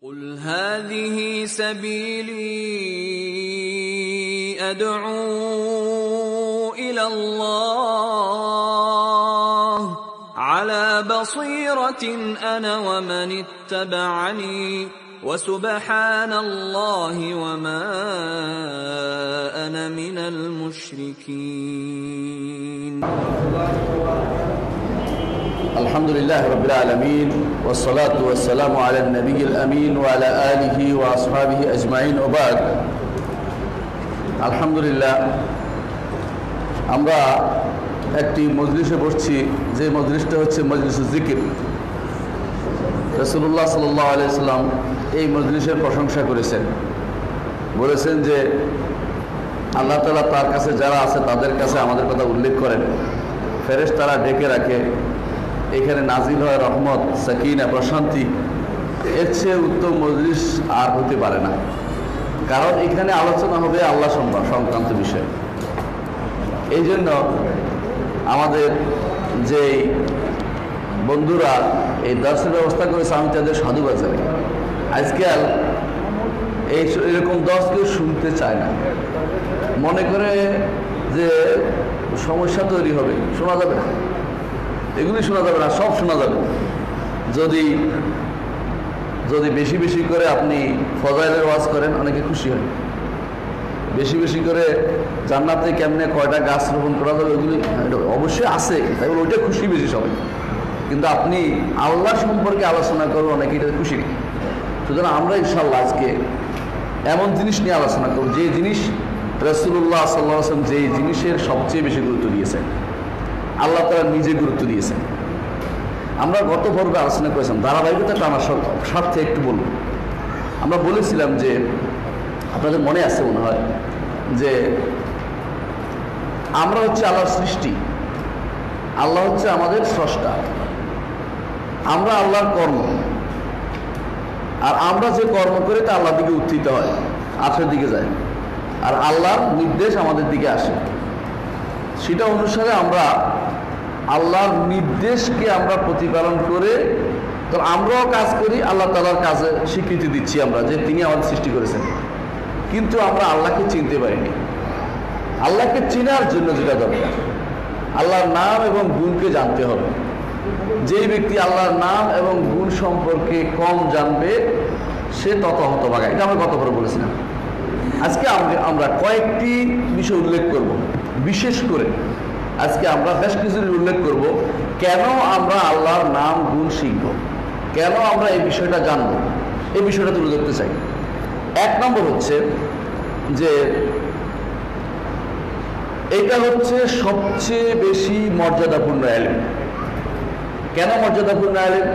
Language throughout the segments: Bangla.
قل هذه سبيلي أدعو إلى الله على بصيرة أنا ومن اتبعني وسبحان الله وما أنا من المشركين. الحمد لله رب العالمين والصلاة والسلام على النبي الأمين وعلى آله وأصحابه أجمعين وبعد. আলহামদুলিল্লাহ আমরা একটি মজলিসে বসছি, যে মজলিসটা হচ্ছে মজলিস জিকির। রাসূলুল্লাহ সাল্লাল্লাহু আলাইহি সাল্লাম এই মজলিসের প্রশংসা করেছেন, বলেছেন যে আল্লাহ তাআলা তার কাছে যারা আছে তাদের কাছে আমাদের কথা উল্লেখ করেন, ফেরেশতারা ডেকে রাখে, এখানে নাজিল হয় রহমত, সাকিনা, প্রশান্তি। এর চেয়ে উত্তম মজলিস আর হতে পারে না, কারণ এখানে আলোচনা হবে আল্লাহ সংক্রান্ত বিষয়। এই জন্য আমাদের যে বন্ধুরা এই দর্শের ব্যবস্থা করেছে, আমি তাদের সাধুবাদ জানাই। আজকাল এরকম দর্শ কেউ শুনতে চায় না, মনে করে যে সমস্যা তৈরি হবে, শোনা যাবে না, এগুলি শোনা যাবে না, সব শোনা যাবে। যদি বেশি বেশি করে আপনি ফজাইলের ওয়াজ করেন, অনেকে খুশি হয়। বেশি বেশি করে জান্নাতে কেমনে কয়টা গাছ রোপণ করা যাবে, ওইগুলি অবশ্যই আছে, তাই বলে ওইটা খুশি বেশি সবাই। কিন্তু আপনি আল্লাহ সম্পর্কে আলোচনা করবেন, অনেকে এটা খুশি নেই। সুতরাং আমরা ইনশাআল্লাহ আজকে এমন জিনিস নিয়ে আলোচনা করব, যে জিনিস রাসূলুল্লাহ সাল্লাল্লাহু আলাইহি ওয়াসাল্লাম যে জিনিসের সবচেয়ে বেশি গুরুত্ব দিয়েছেন, আল্লাহ তাআলা নিজে গুরুত্ব দিয়েছেন। আমরা গত পর্বে আলোচনা করেছিলাম, ধারাবাহিকতা টানার স্বার্থে একটু বলব। আমরা বলেছিলাম যে আপনাদের মনে আছে মনে হয় যে আমরা হচ্ছে আল্লাহর সৃষ্টি, আল্লাহ হচ্ছে আমাদের স্রষ্টা, আমরা আল্লাহর কর্ম, আর আমরা যে কর্ম করি তা আল্লাহর দিকে উত্থিত হয়, আখের দিকে যায়, আর আল্লাহর নির্দেশ আমাদের দিকে আসে। সেটা অনুসারে আমরা আল্লাহর নির্দেশকে আমরা প্রতিপালন করে তো আমরাও কাজ করি, আল্লাহ তাআলার কাজে স্বীকৃতি দিচ্ছি আমরা যে তিনি আমাদের সৃষ্টি করেছেন। কিন্তু আমরা আল্লাহকে চিনতে পারিনি। আল্লাহকে চেনার জন্য যেটা দরকার, আল্লাহর নাম এবং গুণকে জানতে হবে। যেই ব্যক্তি আল্লাহর নাম এবং গুণ সম্পর্কে কম জানবে, সে তত হতভাগা। এটা আমরা গত পরে বলেছিলাম। আজকে আমরা কয়েকটি বিষয় উল্লেখ করব। বিশেষ করে আজকে আমরা বেশ কিছু উল্লেখ করব, কেন আমরা আল্লাহর নাম গুণ শিখব, কেন আমরা এই বিষয়টা জানব, এই বিষয়টা তুলে ধরতে চাই। এক নম্বর হচ্ছে যে এটা হচ্ছে সবচেয়ে বেশি মর্যাদাপূর্ণ ইলম। কেন মর্যাদাপূর্ণ ইলম?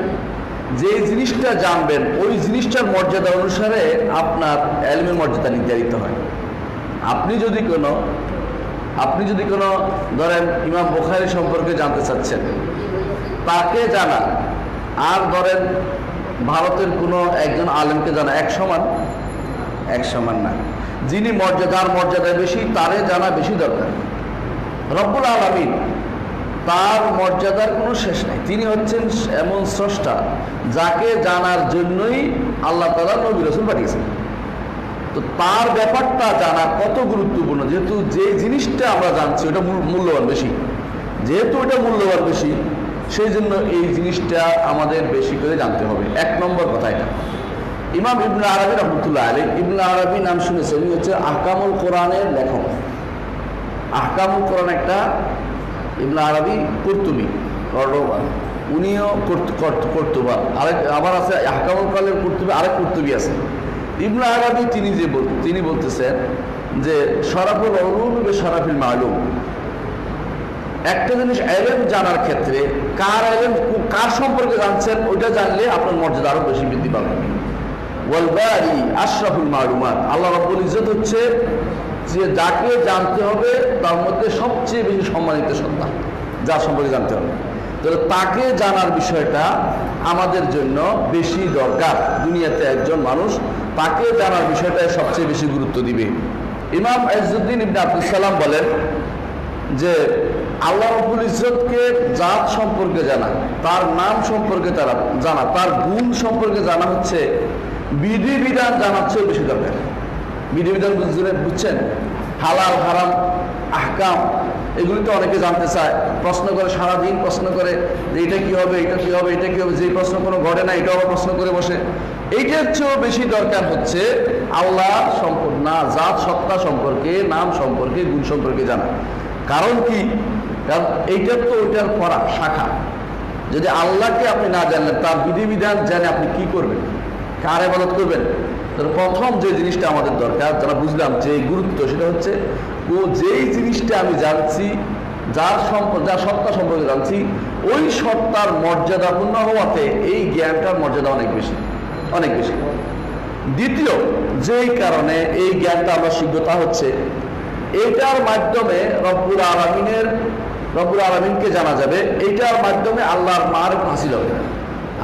যে জিনিসটা জানবেন ওই জিনিসটার মর্যাদা অনুসারে আপনার ইলমের মর্যাদা নির্ধারিত হয়। আপনি যদি কোনো ধরেন ইমাম বুখারী সম্পর্কে জানতে চাচ্ছেন, তাকে জানা আর ধরেন ভারতের কোনো একজন আলেমকে জানা এক সমান না। যিনি মর্যাদা বেশি, তারে জানা বেশি দরকার। রব্বুল আলামিন, তার মর্যাদার কোনো শেষ নাই। তিনি হচ্ছেন এমন স্রষ্টা যাকে জানার জন্যই আল্লাহ তাআলা নবী রাসূল পাঠিয়েছেন। তো তার ব্যাপারটা জানা কত গুরুত্বপূর্ণ, যেহেতু যে জিনিসটা আমরা জানছি ওটা মূল্যবান বেশি, যেহেতু ওটা মূল্যবান বেশি, সেই জন্য এই জিনিসটা আমাদের বেশি করে জানতে হবে। এক নম্বর কথা এটা। ইমাম ইবনে আরবি রাহমাতুল্লাহ আলাইহি, ইবনে আরবি নাম শুনেছেন, উনি হচ্ছে আহকামুল কোরআনের লেখক। আহকামুল কোরআন একটা, ইবনে আরবি কুরতুবী, উনিও কর্তুবা, আবার আছে আহকামুল কোরআনের কুরতুবী, আরেক কুরতুবী আছে। ইবনে আরবি তিনি বলতেছেন যে শরাফুল উলুম বে শরাফিল মালুম। একটা জিনিস ইলম জানার ক্ষেত্রে কার সম্পর্কে জানছেন ওইটা জানলে আপনার মর্যাদা আরো বেশি বৃদ্ধি পাবে। ওয়াল বারি আশরাফুল মালুমাত, আল্লাহ রাব্বুল ইজ্জত হচ্ছে যে যাকে জানতে হবে তার মধ্যে সবচেয়ে বেশি সম্মানিত সত্তা, যার সম্পর্কে জানতে হবে। তাহলে তাকে জানার বিষয়টা আমাদের জন্য বেশি দরকার। দুনিয়াতে একজন মানুষ তাকে জানার বিষয়টায় সবচেয়ে বেশি গুরুত্ব দিবে। ইমাম ইজ্জুদ্দিন ইবনে আব্দুস সালাম বলেন যে আল্লাহ রাব্বুল ইজ্জতকে জাত সম্পর্কে জানা, তার নাম সম্পর্কে জানা, তার গুণ সম্পর্কে জানা হচ্ছে বিধিবিধান জানার চেয়ে বেশি দরকার। বিধিবিধান বুঝছেন, হালাল হারাম আহকাম, এগুলি তো অনেকে জানতে চায়, প্রশ্ন করে, সারাদিন প্রশ্ন করে যে এটা কি হবে, এটা কি হবে, এটা কি হবে, যে প্রশ্ন কোনো ঘটে না এটাও প্রশ্ন করে বসে। এইটার চেয়েও বেশি দরকার হচ্ছে আল্লাহ সম্পর্কে, না জাত সত্তা সম্পর্কে, নাম সম্পর্কে, গুণ সম্পর্কে জানা। কারণ কি? কারণ এইটার তো ওইটার পড়া শাখা। যদি আল্লাহকে আপনি না জানলেন, তার বিধিবিধান জানে আপনি কি করবেন, কার ইবাদত করবেন, তাহলে প্রথম যে জিনিসটা আমাদের দরকার, যারা বুঝলাম যে গুরুত্ব, সেটা হচ্ছে ও যেই জিনিসটা আমি জানছি, যার সত্তা সম্পর্কে জানছি, ওই সত্তার মর্যাদাপূর্ণ হওয়াতে এই জ্ঞানটার মর্যাদা অনেক বেশি, অনেক বেশি। দ্বিতীয় যেই কারণে এই জ্ঞানটা আমরা শিখব তা হচ্ছে এটার মাধ্যমে রব্বুল আলামিনকে জানা যাবে, এইটার মাধ্যমে আল্লাহর মারফত হাসিল হবে।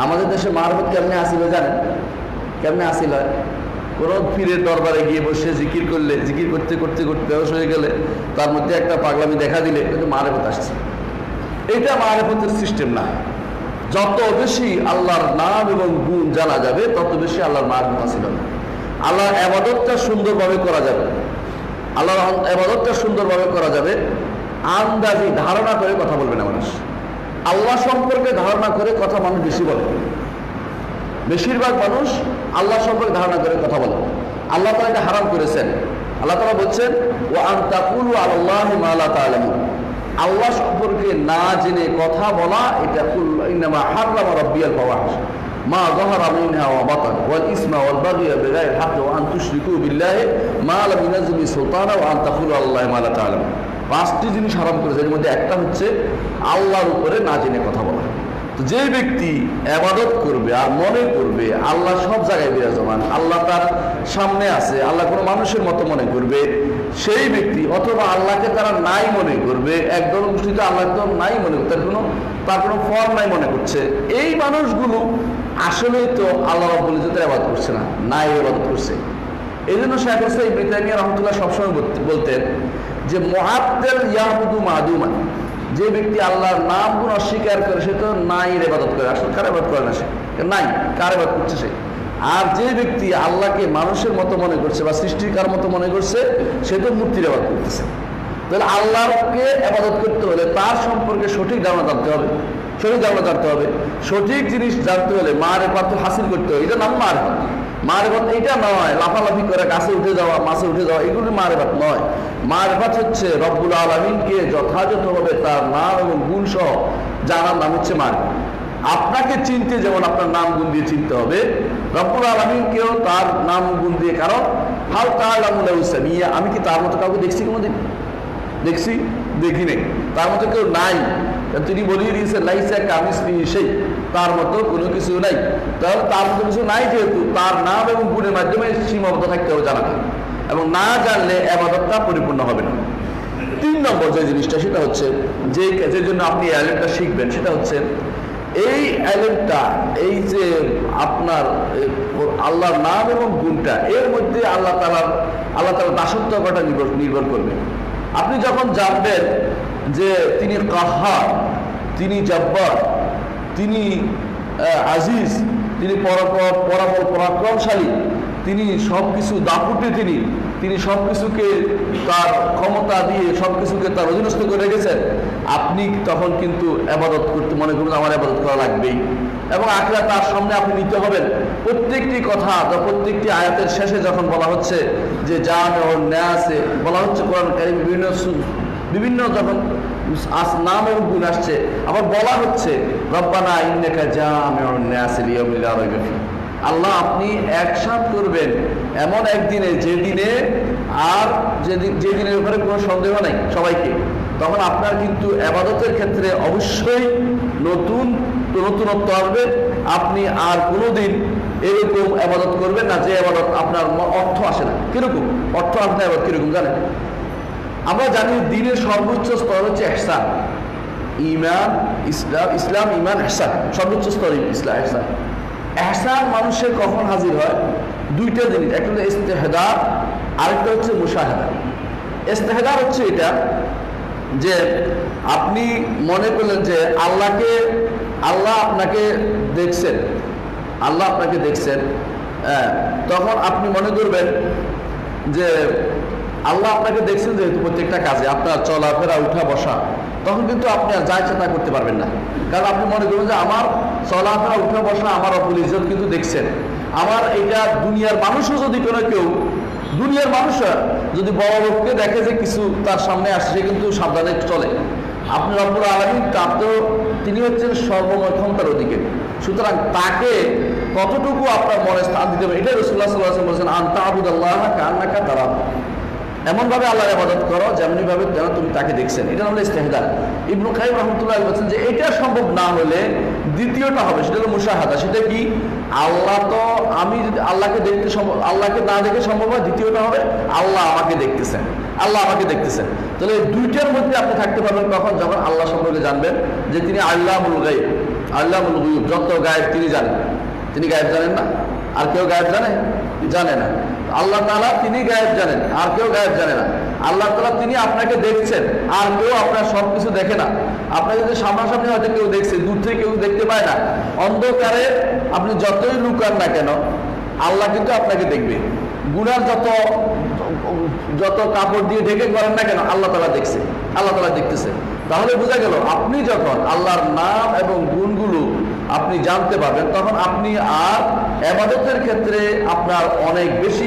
আমাদের দেশে মারফত কেমনে হাসিল হয় জানেন? কেমনে হাসিল হয়? কোন পীরের দরবারে গিয়ে বসে জিকির করলে, জিকির করতে করতে করতে বেহোশ হয়ে গেলে, তার মধ্যে একটা পাগলামি দেখা দিলে কিন্তু মারফত আসছে। এটা মারফতের সিস্টেম না। যত বেশি আল্লাহর নাম এবং গুণ জানা যাবে, তত বেশি আল্লাহর মারফত হাসিল হবে। আল্লাহর ইবাদতটা সুন্দরভাবে করা যাবে, আল্লাহর ইবাদতটা সুন্দরভাবে করা যাবে। আন্দাজি ধারণা করে কথা বলবে না মানুষ। আল্লাহ সম্পর্কে ধারণা করে কথা মানুষ বেশি বলে। বেশিরভাগ মানুষ আল্লাহ সম্পর্কে ধারণা করে কথা বলে। আল্লাহ তাআলা এটা হারাম করেছেন। আল্লাহ তাআলা বলছেন, ওয়া আন তাকুলু আলাল্লাহি মা লা তা'লামুন। আল্লাহ সম্পর্কে না জেনে কথা বলা, এটা কুল ইন্নামা হারামা রাব্বিয়াল ফাওয়াহিশ মা যাহারা মিনহা ওয়া বাতান ওয়াল ইসমা ওয়াল বাগয়া বিগাইরিল হাক্কি ওয়া আন তুশরিকু বিল্লাহি মা লাম ইউনাজ্জিল বিহি সুলতানা ওয়া আন তাকুলু আলাল্লাহি মা লা তা'লামুন। পাঁচটি জিনিস হারাম করেছে, এর মধ্যে একটা হচ্ছে আল্লাহর উপরে না জেনে কথা বলা। তো যে ব্যক্তি ইবাদত করবে আর মনে করবে আল্লাহ সব জায়গায় বিরাজমান, আল্লাহ তার সামনে আছে, আল্লাহ কোনো মানুষের মতো মনে করবে, সেই ব্যক্তি, অথবা আল্লাহকে তারা নাই মনে করবে, একদল মুসলিম আল্লাহ তো নাই মনে করবে, তার কোনো ফল নাই মনে করছে, এই মানুষগুলো আসলেই তো আল্লাহ রাব্বুল ইজ্জতের ইবাদত করছে না, নাই ইবাদত করছে। এই জন্য শাইখ ইবনে তাইমিয়া রাহমাতুল্লাহ সবসময় বলতেন যে মুআত্তিল ইয়াবুদু মাদুমান, যে ব্যক্তি আল্লাহর নাম গুণ অস্বীকার করে সে তো নাই ইবাদত করে। আসলে কার ইবাদত করে না? সে নাই, কার ইবাদত করছে সে? আর যে ব্যক্তি আল্লাহকে মানুষের মতো মনে করছে বা সৃষ্টিকার মতো মনে করছে, সে তো মূর্তির ইবাদত করতেছে। তাহলে আল্লাহকে ইবাদত করতে হলে তার সম্পর্কে সঠিক ধারণা জানতে হবে, সঠিক ধারণা জানতে হবে। সঠিক জিনিস জানতে হলে মারেফত হাসিল করতে হবে। এটা নাম মারেফত। মারেফত এইটা নয় লাফালাফি করে গাছে উঠে যাওয়া, মাছে উঠে যাওয়া, এগুলি মারেফত নয়। মারেফত হচ্ছে রব্বুল আলামিনকে যথাযথভাবে তার নাম এবং গুণ সহ জানার নাম হচ্ছে মারেফত। আপনাকে চিনতে যেমন আপনার নাম গুণ দিয়ে চিনতে হবে, রব্বুল আলামিনকেও তার নাম গুণ দিয়ে। কারণ হাল তা'লামু লাহু সামিয়া, আমি কি তার মতো কাউকে দেখছি কোনোদিন? দেখছি? দেখি নেই। তার মতো কেউ নাই। তিনি বলিয়ে দিয়েছেন লাইসা কামিসলিহি শাই, তার মতো কোনো কিছু নাই। তাহলে তার মতো কিছু নাই, যেহেতু তার নাম এবং গুণের মাধ্যমে সীমাবদ্ধ থাকতে হবে জানাতে, এবং না জানলে ইবাদতটা পরিপূর্ণ হবে না। 3 নম্বর যে জিনিসটা, সেটা হচ্ছে যে জন্য আপনি এই ইলমটা শিখবেন, সেটা হচ্ছে এই ইলমটা, এই যে আপনার আল্লাহর নাম এবং গুণটা, এর মধ্যে আল্লাহ তাআলার দাসত্বটা নির্ভর করবে। আপনি যখন জানবেন যে তিনি কাহ্হার, তিনি জব্বার, তিনি আজিজ, তিনি পরাক্রমশালী, তিনি সবকিছু দাপুটে, তিনি সবকিছুকে তার ক্ষমতা দিয়ে সবকিছুকে তার অধীনস্থ করে রেখেছেন, আপনি তখন কিন্তু ইবাদত করতে মনে করুন আমার ইবাদত করা লাগবেই। এবং আখিরাত তার সামনে আপনি নিতে হবেন। প্রত্যেকটি কথা, প্রত্যেকটি আয়াতের শেষে যখন বলা হচ্ছে যে জামিউন নাসে, বলা হচ্ছে কোরআন কারীম বিভিন্ন যখন নাম এবং গুণ আসছে, আবার বলা হচ্ছে রব্বানা ইন্নাকা জামিউন নাসি লিয়াউমিন লা রাইবা ফীহ, আল্লাহ আপনি একসাথ করবেন এমন একদিনে, যে দিনের উপরে কোনো সন্দেহ নাই সবাইকে। তখন আপনার কিন্তু ইবাদতের ক্ষেত্রে অবশ্যই নতুনত্ব আসবে। আপনি আর কোনোদিন এরকম ইবাদত করবেন না যে ইবাদত আপনার অর্থ আসে না। কিরকম অর্থ আসে না ইবাদত? কিরকম জানেন? আমরা জানি দিনের সর্বোচ্চ স্তর হচ্ছে ইহসান, ঈমান, ইসলাম, ঈমান, ইহসান, সর্বোচ্চ স্তর ইসলাম, ইহসান। ইহসান মানুষের কখন হাজির হয়? 2টা জিনিস, একটা হচ্ছে ইস্তেহদার, আরেকটা হচ্ছে মুশাহাদা। ইস্তেহদার হচ্ছে এটা যে আপনি মনে করলেন যে আল্লাহ আপনাকে দেখছেন, তখন আপনি মনে করবেন যে আল্লাহ আপনাকে দেখছেন যেহেতু প্রত্যেকটা কাজে আপনার চলাফেরা উঠা বসা, তখন কিন্তু আপনি আর যা ইচ্ছা তা করতে পারবেন না। কারণ আপনি মনে করবেন যে আমার চলাফেরা উঠা বসা আমার রব্বুল ইজ্জত কিন্তু দেখছেন। আমার এটা দুনিয়ার মানুষও যদি কোনো কেউ, দুনিয়ার মানুষরা যদি বড় লোককে দেখে যে কিছু তার সামনে আসছে, সে কিন্তু সাবধানে চলে। আপনি রব্বুল আলামিন তার তো তিনি হচ্ছেন সর্বময় ক্ষমতার অধিকারী, সুতরাং তাকে কতটুকু আপনার মনে স্থান দিতে হবে, এটাই রাসূলুল্লাহ সাল্লাল্লাহু আলাইহি ওয়াসাল্লাম বলেছেন, আনতা আবুদাল্লাহ কান্নাকা তারাহু, এমনভাবে আল্লাহর ইবাদত করো যেমনিভাবে যেন তুমি তাকে দেখছেন। এটা হলো ইস্তেহদা। ইবনে কাইয়িম রাহমাতুল্লাহ বলেছেন যে এটা সম্ভব না হলে দ্বিতীয়টা হবে, সেটা হলো মুশাহাদা। সেটা কি? আল্লাহ তো আমি যদি আল্লাহকে দেখতে সম্ভব, আল্লাহকে না দেখে সম্ভব হয়, দ্বিতীয়টা হবে আল্লাহ আমাকে দেখতেছেন, আল্লাহ আমাকে দেখতেছেন। তাহলে দুইটার মধ্যে আপনি থাকতে পারবেন কখন? যখন আল্লাহ সম্পর্কে জানবেন যে তিনি আল্লাহুল গায়ব, আল্লাহুল গায়ব, যত গায়েব তিনি জানেন। তিনি গায়েব জানেন না? আর কেউ গায়েব জানে? জানে না। আল্লাহ তাআলা তিনি গায়েব জানেন, আর কেউ গায়েব জানে না। আল্লাহ তাআলা তিনি আপনাকে দেখছেন, আর কেউ আপনার সবকিছু দেখে না। আপনাকে যদি সামনাসামনি হয়তো কেউ দেখছে, দূর থেকে কেউ দেখতে পায় না। অন্ধকারে আপনি যতই লুকান না কেন, আল্লাহ কিন্তু আপনাকে দেখবে। গুনার যত কাপড় দিয়ে ঢেকে করেন না কেন, আল্লাহ তাআলা দেখছে, আল্লাহ তাআলা দেখতেছে। তাহলে বোঝা গেল আপনি যখন আল্লাহর নাম এবং গুণগুলো আপনি জানতে পারবেন, তখন আপনি আর ইবাদতের ক্ষেত্রে আপনার অনেক বেশি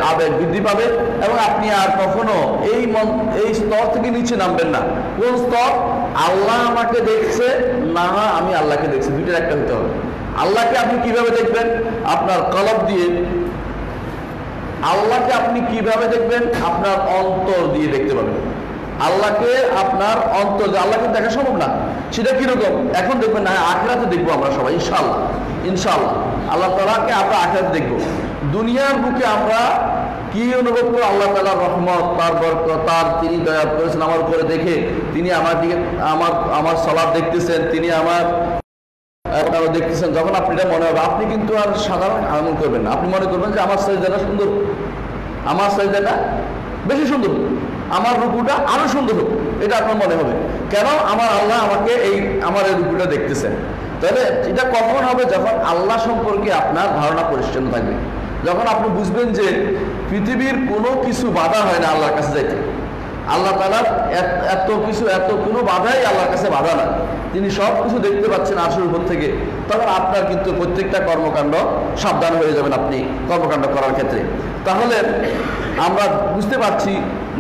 আবেগ বৃদ্ধি পাবে, এবং আপনি আর কখনো এই স্তর থেকে নিচে নামবেন না। কোন স্তর? আল্লাহ আমাকে দেখছে না আমি আল্লাহকে দেখছি, দুইটার একটা হতে হবে। আল্লাহকে আপনি কিভাবে দেখবেন? আপনার কলব দিয়ে। আল্লাহকে আপনি কিভাবে দেখবেন? আপনার অন্তর দিয়ে দেখতে পাবেন। আল্লাহকে আপনার অন্তর, আল্লাহকে দেখা সম্ভব না, সেটা কিরকম এখন দেখবেন না, আখিরাতে দেখবো আমরা সবাই ইনশাআল্লাহ। ইনশাআল্লাহ আল্লাহ তাআলাকে আমরা আখিরাতে দেখবো। দুনিয়ার বুকে আমরা কি অনুভব করবো? আল্লাহ তাআলার রহমত, তার বরকত, তার তিনি দয়া করেছেন আমার উপরে, দেখে তিনি আমার দিকে আমার সালাত দেখতেছেন, তিনি আমার আপনারা দেখতেছেন। যখন আপনি এটা মনে হবে, আপনি কিন্তু আর সাধারণ আমল করবেন না। আপনি মনে করবেন যে আমার সাজদাটা সুন্দর, আমার সাজদাটা বেশি সুন্দর, আমার রুকুটা আরো সুন্দর হোক, এটা আপনার মনে হবে। কেন? আমার আল্লাহ আমাকে আমার এই রুকুটা দেখতেছেন। তাহলে এটা কখন হবে? যখন আল্লাহ সম্পর্কে আপনার ধারণা পরিচ্ছন্ন থাকবে, যখন আপনি বুঝবেন যে পৃথিবীর কোনো কিছু বাধা হয় না আল্লাহর কাছে যাইতে। আল্লাহ তাআলার এত কোনো বাধাই আল্লাহর কাছে বাধা না, তিনি সব কিছু দেখতে পাচ্ছেন আরশের উপর থেকে। তখন আপনার কিন্তু প্রত্যেকটা কর্মকাণ্ড সাবধান হয়ে যাবেন আপনি কর্মকাণ্ড করার ক্ষেত্রে। তাহলে আমরা বুঝতে পারছি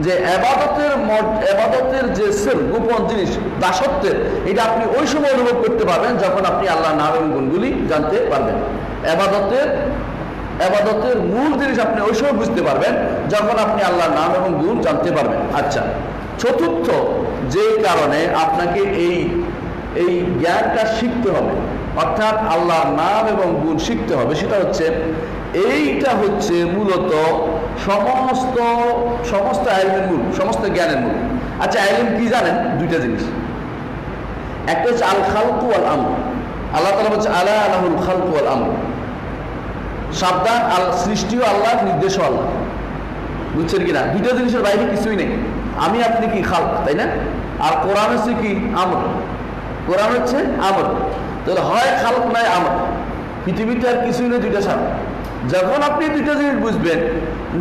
যে ইবাদতের যে গোপন জিনিস, দাসত্বের, এটা আপনি ওই সময় অনুভব করতে পারবেন যখন আপনি আল্লাহর নাম এবং গুণগুলি জানতে পারবেন। ইবাদতের মূল জিনিস আপনি ওই সময় বুঝতে পারবেন যখন আপনি আল্লাহর নাম এবং গুণ জানতে পারবেন। আচ্ছা, চতুর্থ যে কারণে আপনাকে এই জ্ঞানটা শিখতে হবে, অর্থাৎ আল্লাহর নাম এবং গুণ শিখতে হবে, সেটা হচ্ছে এইটা হচ্ছে মূলত সমস্ত ইলমের মূল, সমস্ত জ্ঞানের মূল। আচ্ছা, ইলম কি জানেন? দুইটা জিনিস। একটা হচ্ছে আল খালকু ওয়াল আমর। আল্লাহ তাআলা বলছে আলা লাহুল খালকু ওয়াল আমর, সাবধান, সৃষ্টিও আল্লাহ, নির্দেশও আল্লাহ। বুঝছেন কিনা? দুইটা জিনিসের বাইরে কিছুই নেই। আমি আপনি কি খালক, তাই না? আর কোরআন হচ্ছে কি? আমর। কোরআন হচ্ছে আমর। তাহলে হয় খালক নয় আমর, পৃথিবীতে আর কিছুই নেই দুইটা ছাড়া। যখন আপনি দুইটা জিনিস বুঝবেন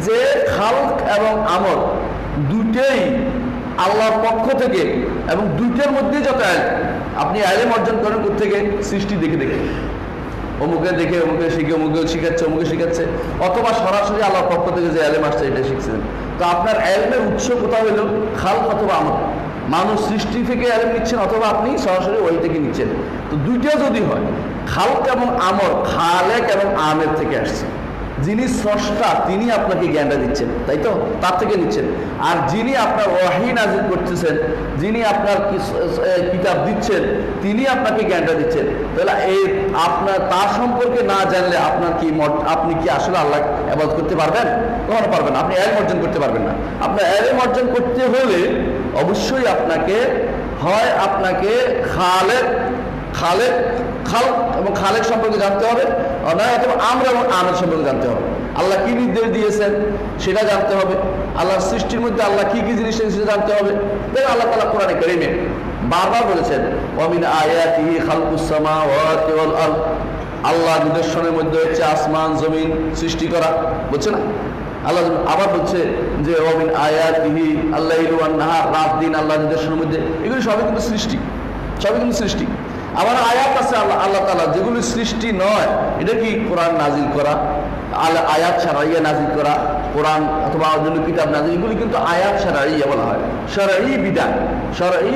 যে খালক এবং আমর দুইটাই আল্লাহর পক্ষ থেকে, এবং দুইটার মধ্যে যত আপনি ইলম অর্জন করেন থেকে সৃষ্টি দেখে দেখে, অমুকে দেখে অমুকে শিখে, অমুকে শিখাচ্ছে, অমুকে শিখাচ্ছে, অথবা সরাসরি আল্লাহর পক্ষ থেকে যে ইলম আসছে এটা শিখছেন। তো আপনার ইলমের উৎস কোথাও হলো খালক অথবা আমর। মানুষ সৃষ্টি থেকে ইলম নিচ্ছেন, অথবা আপনি সরাসরি ওই থেকে নিচ্ছেন। তো দুইটা যদি হয়, খালক এবং আমর, খালেক এবং আমের থেকে আসছে। যিনি স্রষ্টা তিনি আপনাকে জ্ঞানটা দিচ্ছেন, তাই তো? তার থেকে নিচ্ছেন। আর যিনি আপনার ওয়াহী নাযিল করতেছেন, যিনি আপনার কিতাব দিচ্ছেন, তিনি আপনাকে জ্ঞানটা দিচ্ছেন। তাহলে আপনার তার সম্পর্কে না জানলে আপনি কি আসলে আল্লাহ ইবাদত করতে পারবেন? কখনো পারবেন না। আপনি ইলম অর্জন করতে পারবেন না। আপনার ইলম অর্জন করতে হলে অবশ্যই আপনাকে খালেক এবং খালেক সম্পর্কে জানতে হবে, অথবা আমরা এবং আমের সম্পর্কে জানতে হবে। আল্লাহ কি নির্দেশ দিয়েছেন সেটা জানতে হবে। আল্লাহর সৃষ্টির মধ্যে আল্লাহ কি কি জিনিস সেটা জানতে হবে। দেখুন আল্লাহ তাআলা কোরআনে কারীমে বারবার বলেছেন ওয়ামিন আয়াতিহি খালকুস সামাওয়াতি ওয়াল আরদ, আল্লাহ নিদর্শনের মধ্যে হচ্ছে আসমান জমিন সৃষ্টি করা, বলছে না? আল্লাহ আবার বলছে যে ওমিন আয়াতিহি আল্লাইলু ওয়ান নাহার, রাত দিন আল্লাহ নিদর্শনের মধ্যে, এগুলি সবই কিন্তু সৃষ্টি, সবই কিন্তু সৃষ্টি। আবার আয়াত আছে আল্লাহ তাআলা যেগুলি সৃষ্টি নয়, এটা কি কোরআন নাজিল করা, আয়াত শারঈয়া নাজিল করা, কোরআন অথবা অন্য কিতাব নাজিল, এগুলি কিন্তু আয়াত শারঈয়া বলা হয়, শারঈ বিধান, শারঈ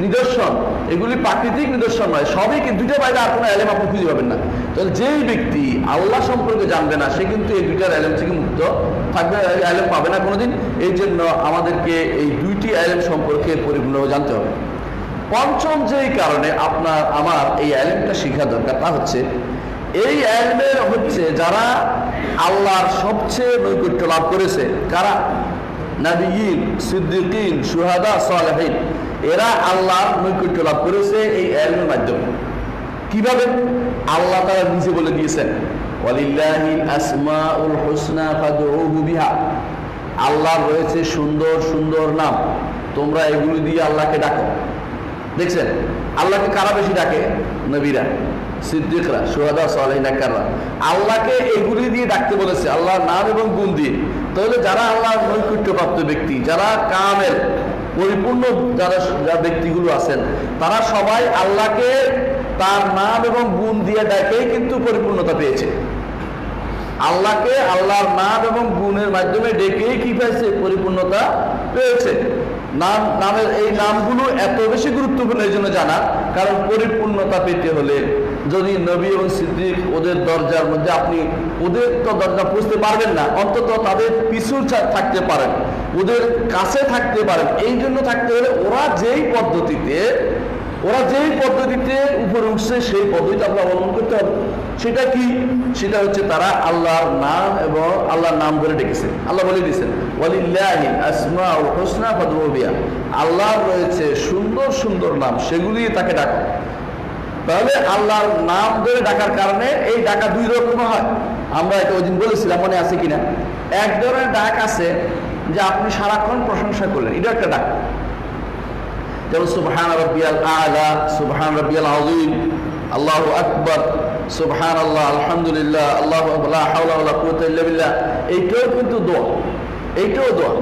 নিদর্শন, এগুলি প্রাকৃতিক নিদর্শন নয়। সবই কিন্তু দুইটা বাইরে আর কোনো এলেম আপনি খুঁজে পাবেন না। তাহলে যেই ব্যক্তি আল্লাহ সম্পর্কে জানবে না, সে কিন্তু এই দুইটার এলেম থেকে মুক্ত থাকবে, এলেম পাবে না কোনোদিন। এই জন্য আমাদেরকে এই দুইটি এলেম সম্পর্কে পরিপূর্ণভাবে জানতে হবে। পঞ্চম যেই কারণে আপনার আমার এই এলেমটা শেখা দরকার, তা হচ্ছে এই এলেমের হচ্ছে যারা আল্লাহর সবচেয়ে নৈকট্য লাভ করেছে, কারা? নবিয়্যিন, সিদ্দিকিন, শুহাদা, সালেহিন, এরা আল্লাহর নৈকট্য লাভ করেছে এই এলেমের মাধ্যমে। কিভাবে? আল্লাহ তাআলা নিজে বলে দিয়েছেন, ওয়ালিল্লাহিল আসমাউল হুসনা ফাদউহু বিহা, আল্লাহর রয়েছে সুন্দর সুন্দর নাম, তোমরা এগুলি দিয়ে আল্লাহকে ডাকো। দেখছেন আল্লাহকে কারা বেশি ডাকে? নবীরা, সিদ্দিকরা, শুহাদা, সালেহিন, কারা আল্লাহকে এগুলি দিয়ে ডাকতে বলেছে, আল্লাহর নাম এবং গুণ দিয়ে। তাহলে যারা আল্লাহর নৈকট্যপ্রাপ্ত ব্যক্তি, যারা কামেল পরিপূর্ণ যারা ব্যক্তিগুলো আছেন, তারা সবাই আল্লাহকে তার নাম এবং গুণ দিয়ে ডাকেই কিন্তু পরিপূর্ণতা পেয়েছে। আল্লাহকে আল্লাহর নাম এবং গুণের মাধ্যমে ডেকেই কি পেয়েছে? পরিপূর্ণতা পেয়েছে। নামের এই নামগুলো এত বেশি গুরুত্বপূর্ণ এই জন্য জানা, কারণ পরিপূর্ণতা পেতে হলে যদি নবী এবং সিদ্দিক ওদের দরজার মধ্যে, আপনি ওদের তো দরজা পৌঁছতে পারবেন না, অন্তত তাদের পিছু থাকতে পারেন, ওদের কাছে থাকতে পারেন। এই জন্য থাকতে হলে ওরা যেই পদ্ধতিতে উপরে উঠছে সেই পদ্ধতি আমরা অবলম্বন করতে হবে। সেটা কি? সেটা হচ্ছে তারা আল্লাহর নাম এবং আল্লাহর নাম ধরে ডেকেছে। আল্লাহ বলে দিয়েছেন, ওয়ালিল্লাহিল আসমাউল হুসনা ফাদউহু বিহা, আল্লাহর রয়েছে সুন্দর সুন্দর নাম, সেগুলি তাকে ডাকো। তাহলে আল্লাহর নাম ধরে ডাকার কারণে এই ডাকা দুই রকম হয়। আমরা এটা ওইদিন বলেছিলাম, মনে আছে কিনা? এক ধরনের ডাক আছে যে আপনি সারাক্ষণ প্রশংসা করলেন, এটা একটা ডাক, যেমন সুবহান রাব্বিয়াল আ'লা, সুবহান রাব্বিয়াল আযীম, আল্লাহু আকবার, সুবহানাল্লাহ, আলহামদুলিল্লাহ, আল্লাহু আকবার, লা হাওলা ওয়ালা কুওয়াতা ইল্লা বিল্লাহ। এইটাও কিন্তু দোয়া, এইটাও দোয়া।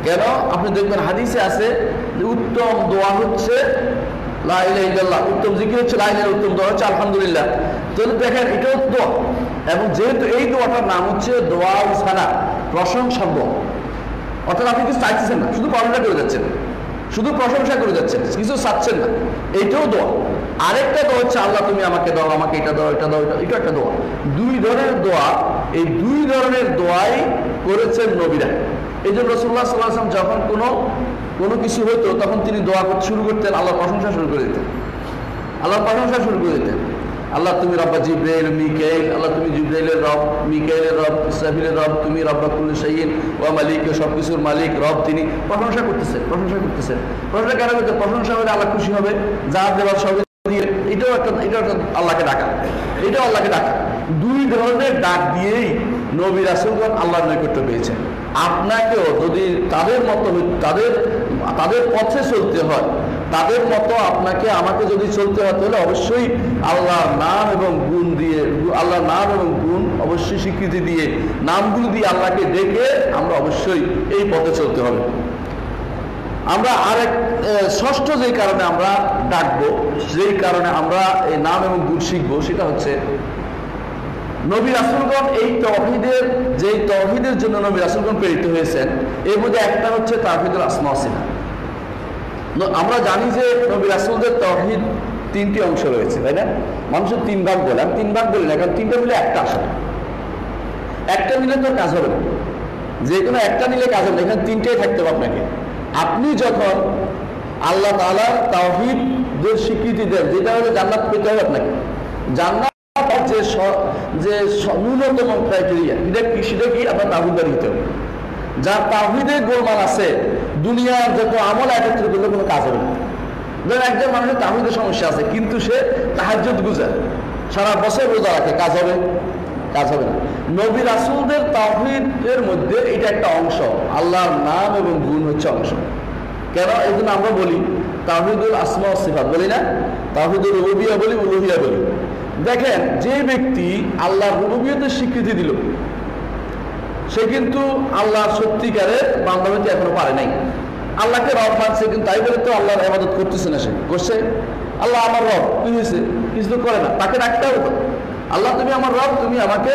কেন? আপনি দেখবেন হাদিসে আছে যে উত্তম দোয়া হচ্ছে লা ইলাহা ইল্লাল্লাহ, উত্তম জিকির হচ্ছে লা ইলাহা, উত্তম দোয়া হচ্ছে আলহামদুলিল্লাহ। তাহলে দেখেন এটাও দোয়া, এবং যেহেতু এই দোয়াটার নাম হচ্ছে দোয়া সানা, প্রশংসা দোয়া, অর্থাৎ আপনি কিছু চাইতেছেন না, শুধু প্রশংসা করে যাচ্ছেন, শুধু প্রশংসা করে যাচ্ছেন, কিছু চাচ্ছেন না, এইটাও দোয়া। আরেকটা দোয়া হচ্ছে আল্লাহ তুমি আমাকে দাও, আমাকে এটা দাও, এটা দাও, এটা একটা দোয়া। দুই ধরনের দোয়া, এই দুই ধরনের দোয়াই করেছেন নবীরা। এই জন্য রাসূলুল্লাহ সাল্লাল্লাহু আলাইহি ওয়াসাল্লাম যখন কোনো কিছু হতো তখন তিনি দোয়া করতে শুরু করতেন, আল্লাহ প্রশংসা শুরু করে দিতেন, আল্লাহ প্রশংসা শুরু করে দিতেন। আল্লাহ তুমি রব্বা জিবরাইল মিকাইল, আল্লাহ তুমি জিবরাইলের রব, মিকাইলের রব, ইসরাফিলের রব, তুমি রব্বা কুল্লি শাইইন ওয়া মালিক, সবকিছুর মালিক রব। তিনি প্রশংসা করতেছেন, প্রশংসা করতেছেন। প্রশংসা কেন করতে? প্রশংসা হলে আল্লাহ খুশি হবে, যা দেওয়ার সব দিয়ে। এটাও একটা আল্লাহকে ডাকা, এটাও আল্লাহকে ডাকা। দুই ধরনের ডাক দিয়েই নবী রাসূলগণ আল্লাহর নৈকট্য পেয়েছেন। আপনাকেও যদি তাদের মতো তাদের পথে চলতে হয়, তাদের মতো আপনাকে আমাকে যদি চলতে হয়, তাহলে অবশ্যই আল্লাহর নাম এবং গুণ দিয়ে, আল্লাহর নাম এবং গুণ অবশ্যই স্বীকৃতি দিয়ে, নামগুলো দিয়ে আল্লাহকে ডেকে আমরা অবশ্যই এই পথে চলতে হবে। আমরা আরেক ষষ্ঠ যেই কারণে আমরা ডাকবো, যেই কারণে আমরা এই নাম এবং গুণ শিখবো, সেটা হচ্ছে নবী রাসূলগণ এই তাওহীদের, যেই তাওহীদের জন্য নবী রাসূলগণ প্রেরিত হয়েছেন, এর মধ্যে একটা হচ্ছে তাওহীদুল আসমা ওয়া সিফাত। আমরা জানি যে নবী রাসূলদের তাওহীদ তিনটি অংশ রয়েছে, তাই না? মানুষের তিন ভাগ বলে, আমি তিন ভাগ বলি না, কারণ তিনটা মিলে একটা আসে, একটা মিলে তো কাজ হবে না, যে কোনো একটা নিলে কাজ হবে না, এখানে তিনটাই থাকতে হবে আপনাকে। আপনি যখন আল্লাহ তাআলার তাওহীদের স্বীকৃতি দেন, যেটা হলে জান্নাত পেতে হবে আপনাকে, জান্নাত যে ন্যূনতম ক্রাইটেরিয়া, সেটা কি? আপনার তাওহীদদার হতে হবে। যার তাওহীদের গোলমাল আছে, দুনিয়ার যত আমল একত্রিত করলে কোনো কাজ হবে না। ধরেন একজন মানুষের তাওহীদের সমস্যা আছে, কিন্তু সে তাহাজ্জুদ গুজার, সারা বছর রোজা রাখে, কাজ হবে? কাজ হবে না। নবী রাসূলদের তাওহীদের মধ্যে এটা একটা অংশ, আল্লাহর নাম এবং গুণ হচ্ছে অংশ। কেন? এই জন্য আমরা বলি তাওহীদুল আসমা ওয়া সিফাত বলি না, তাওহীদুল রুবুবিয়্যাহ বলি, উলুহিয়্যাহ বলি। দেখেন, যে ব্যক্তি আল্লাহর রুবুবিয়তের স্বীকৃতি দিল, সে কিন্তু আল্লাহর সত্যিকারের বান্দা হইতে এখনো পারে নাই। আল্লাহকে রব মানছে, কিন্তু তাই বলে তো আল্লাহর ইবাদত করতেছে না। সে করছে আল্লাহ আমার রব, কি হয়েছে? কিছু তো করে না। তাকে ডাকতে হবে, আল্লাহ তুমি আমার রব, তুমি আমাকে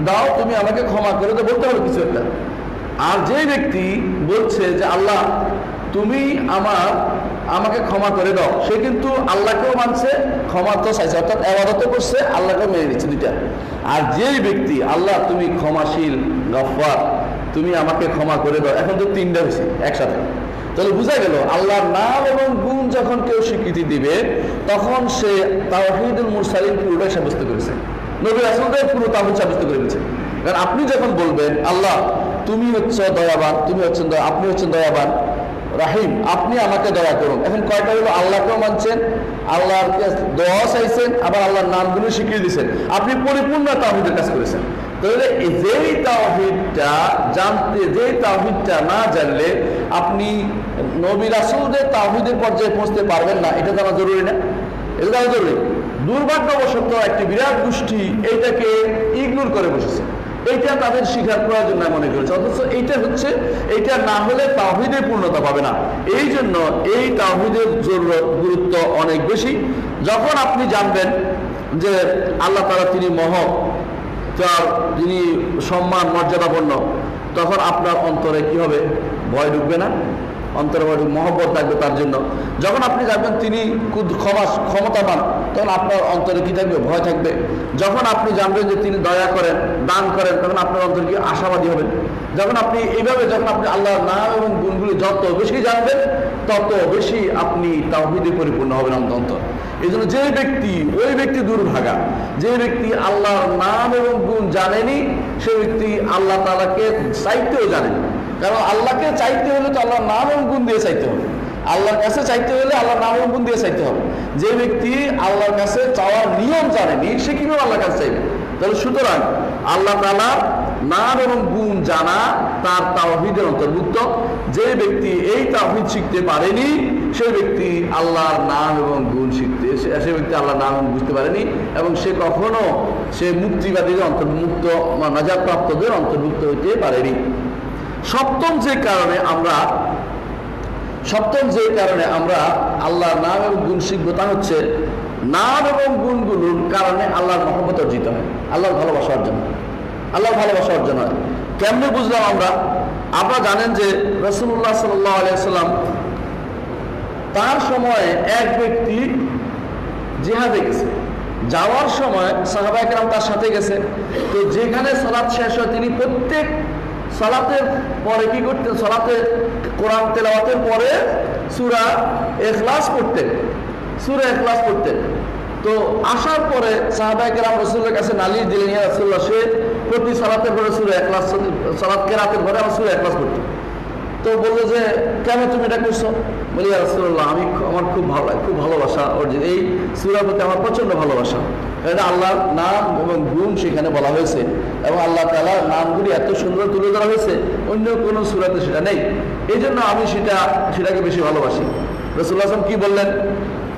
দাও, তুমি আমাকে ক্ষমা করে তো বলতে হবে কিছু একটা। আর যে ব্যক্তি বলছে যে আল্লাহ তুমি আমাকে ক্ষমা করে দাও, সে কিন্তু আল্লাহকেও মানছে, ক্ষমা তো চাইছে, অর্থাৎ ইবাদতও করছে, আল্লাহকেও মেনে নিচ্ছে, দুইটা। আর যেই ব্যক্তি আল্লাহ তুমি ক্ষমাশীল, গফফার, তুমি আমাকে ক্ষমা করে দাও, এখন তো তিনটা হয়েছে একসাথে। তাহলে বোঝা গেল আল্লাহর নাম এবং গুণ যখন কেউ স্বীকৃতি দিবে, তখন সে তাওহীদুল মুরসালিন পুরোটাই সাব্যস্ত করেছে, নবী রাসূলদের পুরো তাওহীদ সাব্যস্ত করে দিয়েছে। কারণ আপনি যখন বলবেন আল্লাহ তুমি হচ্ছে দয়াবান, আপনি হচ্ছেন দয়াবান রাহিম, আপনি আমাকে দয়া করুন, এখন কয়টা হলো? আল্লাহকেও মানছেন, আল্লাহকে দোয়া চাইছেন, আবার আল্লাহর নামগুলো স্বীকৃতি দিয়েছেন, আপনি পরিপূর্ণ তাওহীদের কাজ করেছেন। তাহলে যেই তাওহীদটা জানতে, যেই তাওহীদটা না জানলে আপনি নবী রাসূলদের তাওহীদের পর্যায়ে পৌঁছতে পারবেন না, এটা জানা জরুরি না? এটা জানা জরুরি। দুর্ভাগ্যবশত একটি বিরাট গোষ্ঠী এইটাকে ইগনোর করে বসেছে, এইটা তাদের শিখার প্রয়োজন না মনে করেছে, অথচ এইটা না হলে তাওহীদে পূর্ণতা পাবে না। এই জন্য এই তাওহীদের গুরুত্ব অনেক বেশি। যখন আপনি জানবেন যে আল্লাহ তাআলা তিনি মহৎ, তিনি সম্মান মর্যাদাপূর্ণ, তখন আপনার অন্তরে কি হবে? ভয় ঢুকবে না? অন্তরে মহব্বত থাকবে তার জন্য। যখন আপনি জানবেন তিনি ক্ষমতাবান, তখন আপনার অন্তরে কি থাকবে? ভয় থাকবে। যখন আপনি জানবেন যে তিনি দয়া করেন, দান করেন, তখন আপনার অন্তরে কি আশাবাদী হবেন। যখন আপনি আল্লাহর নাম এবং গুণগুলি যত বেশি জানবেন, তত বেশি আপনি তাওহীদে পরিপূর্ণ হবেন অন্তর। এই জন্য ওই ব্যক্তি দুর্ভাগা, যে ব্যক্তি আল্লাহর নাম এবং গুণ জানেনি, সে ব্যক্তি আল্লাহ তাআলাকে চাইতেও জানেনি। কারণ আল্লাহকে চাইতে হলে তো আল্লাহর নাম এবং গুণ দিয়ে চাইতে হবে, আল্লাহর কাছে চাইতে হলে আল্লাহর নাম এবং গুণ দিয়ে চাইতে হবে। যে ব্যক্তি আল্লাহর কাছে চাওয়ার নিয়ম জানেনি, সে কিভাবে আল্লাহর কাছে চাইবে? তাহলে সুতরাং আল্লাহ তাআলার নাম এবং গুণ জানা তার তাওহীদের অন্তর্ভুক্ত। যে ব্যক্তি এই তাওহীদ শিখতে পারেনি, সেই ব্যক্তি আল্লাহর নাম এবং গুণ সে ব্যক্তি আল্লাহর নাম এবং বুঝতে পারেনি, এবং সে মুক্তিবাদীদের অন্তর্ভুক্ত, নাজাত প্রাপ্তদের অন্তর্ভুক্ত হইতে পারেনি। সপ্তম যে কারণে আমরা আল্লাহর নাম এবং গুণ শিখবো, তা হচ্ছে নাম এবং গুণগুলোর কারণে আল্লাহর মহব্বত অর্জিত হয়, আল্লাহর ভালোবাসা অর্জন হয়। কেমনে বুঝলাম আমরা? আপনারা জানেন যে রাসূলুল্লাহ সাল্লাল্লাহু আলাইহি ওয়াসাল্লাম তার সময়ে এক ব্যক্তি জিহাদে গেছে, যাওয়ার সময় সাহাবায়ে কেরাম তার সাথে গেছে। তো যেখানে সালাত শেষ হয়, তিনি প্রত্যেক সালাতের পরে কি করতেন? সালাতে কোরআন তেলাওয়াতের পরে সূরা ইখলাস পড়তেন। তো আসার পরে সাহাবায়ে কেরাম রাসূলের কাছে নালিশ দিলেন, ইয়া রাসূলুল্লাহ, সে প্রতি সালাতের পরে সূরা ইখলাস, সালাত কেরাতের পরে আমার সূরা ইখলাস পড়তো। তো বললো যে কেন তুমি এটা করছো? বলি, ইয়া রাসূলুল্লাহ, আমার খুব ভালোবাসা অর্জিত, এই সূরার প্রতি আমার প্রচন্ড ভালোবাসা। এটা আল্লাহর নাম এবং গুণ সেখানে বলা হয়েছে, এবং আল্লাহ তাআলার নামগুলি এত সুন্দর তুলে ধরা হয়েছে, অন্য কোনো সূরাতে সেটা নেই। এই জন্য আমি সেটাকে বেশি ভালোবাসি। রাসূলুল্লাহ সাল্লাল্লাহু আলাইহি ওয়াসাল্লাম কি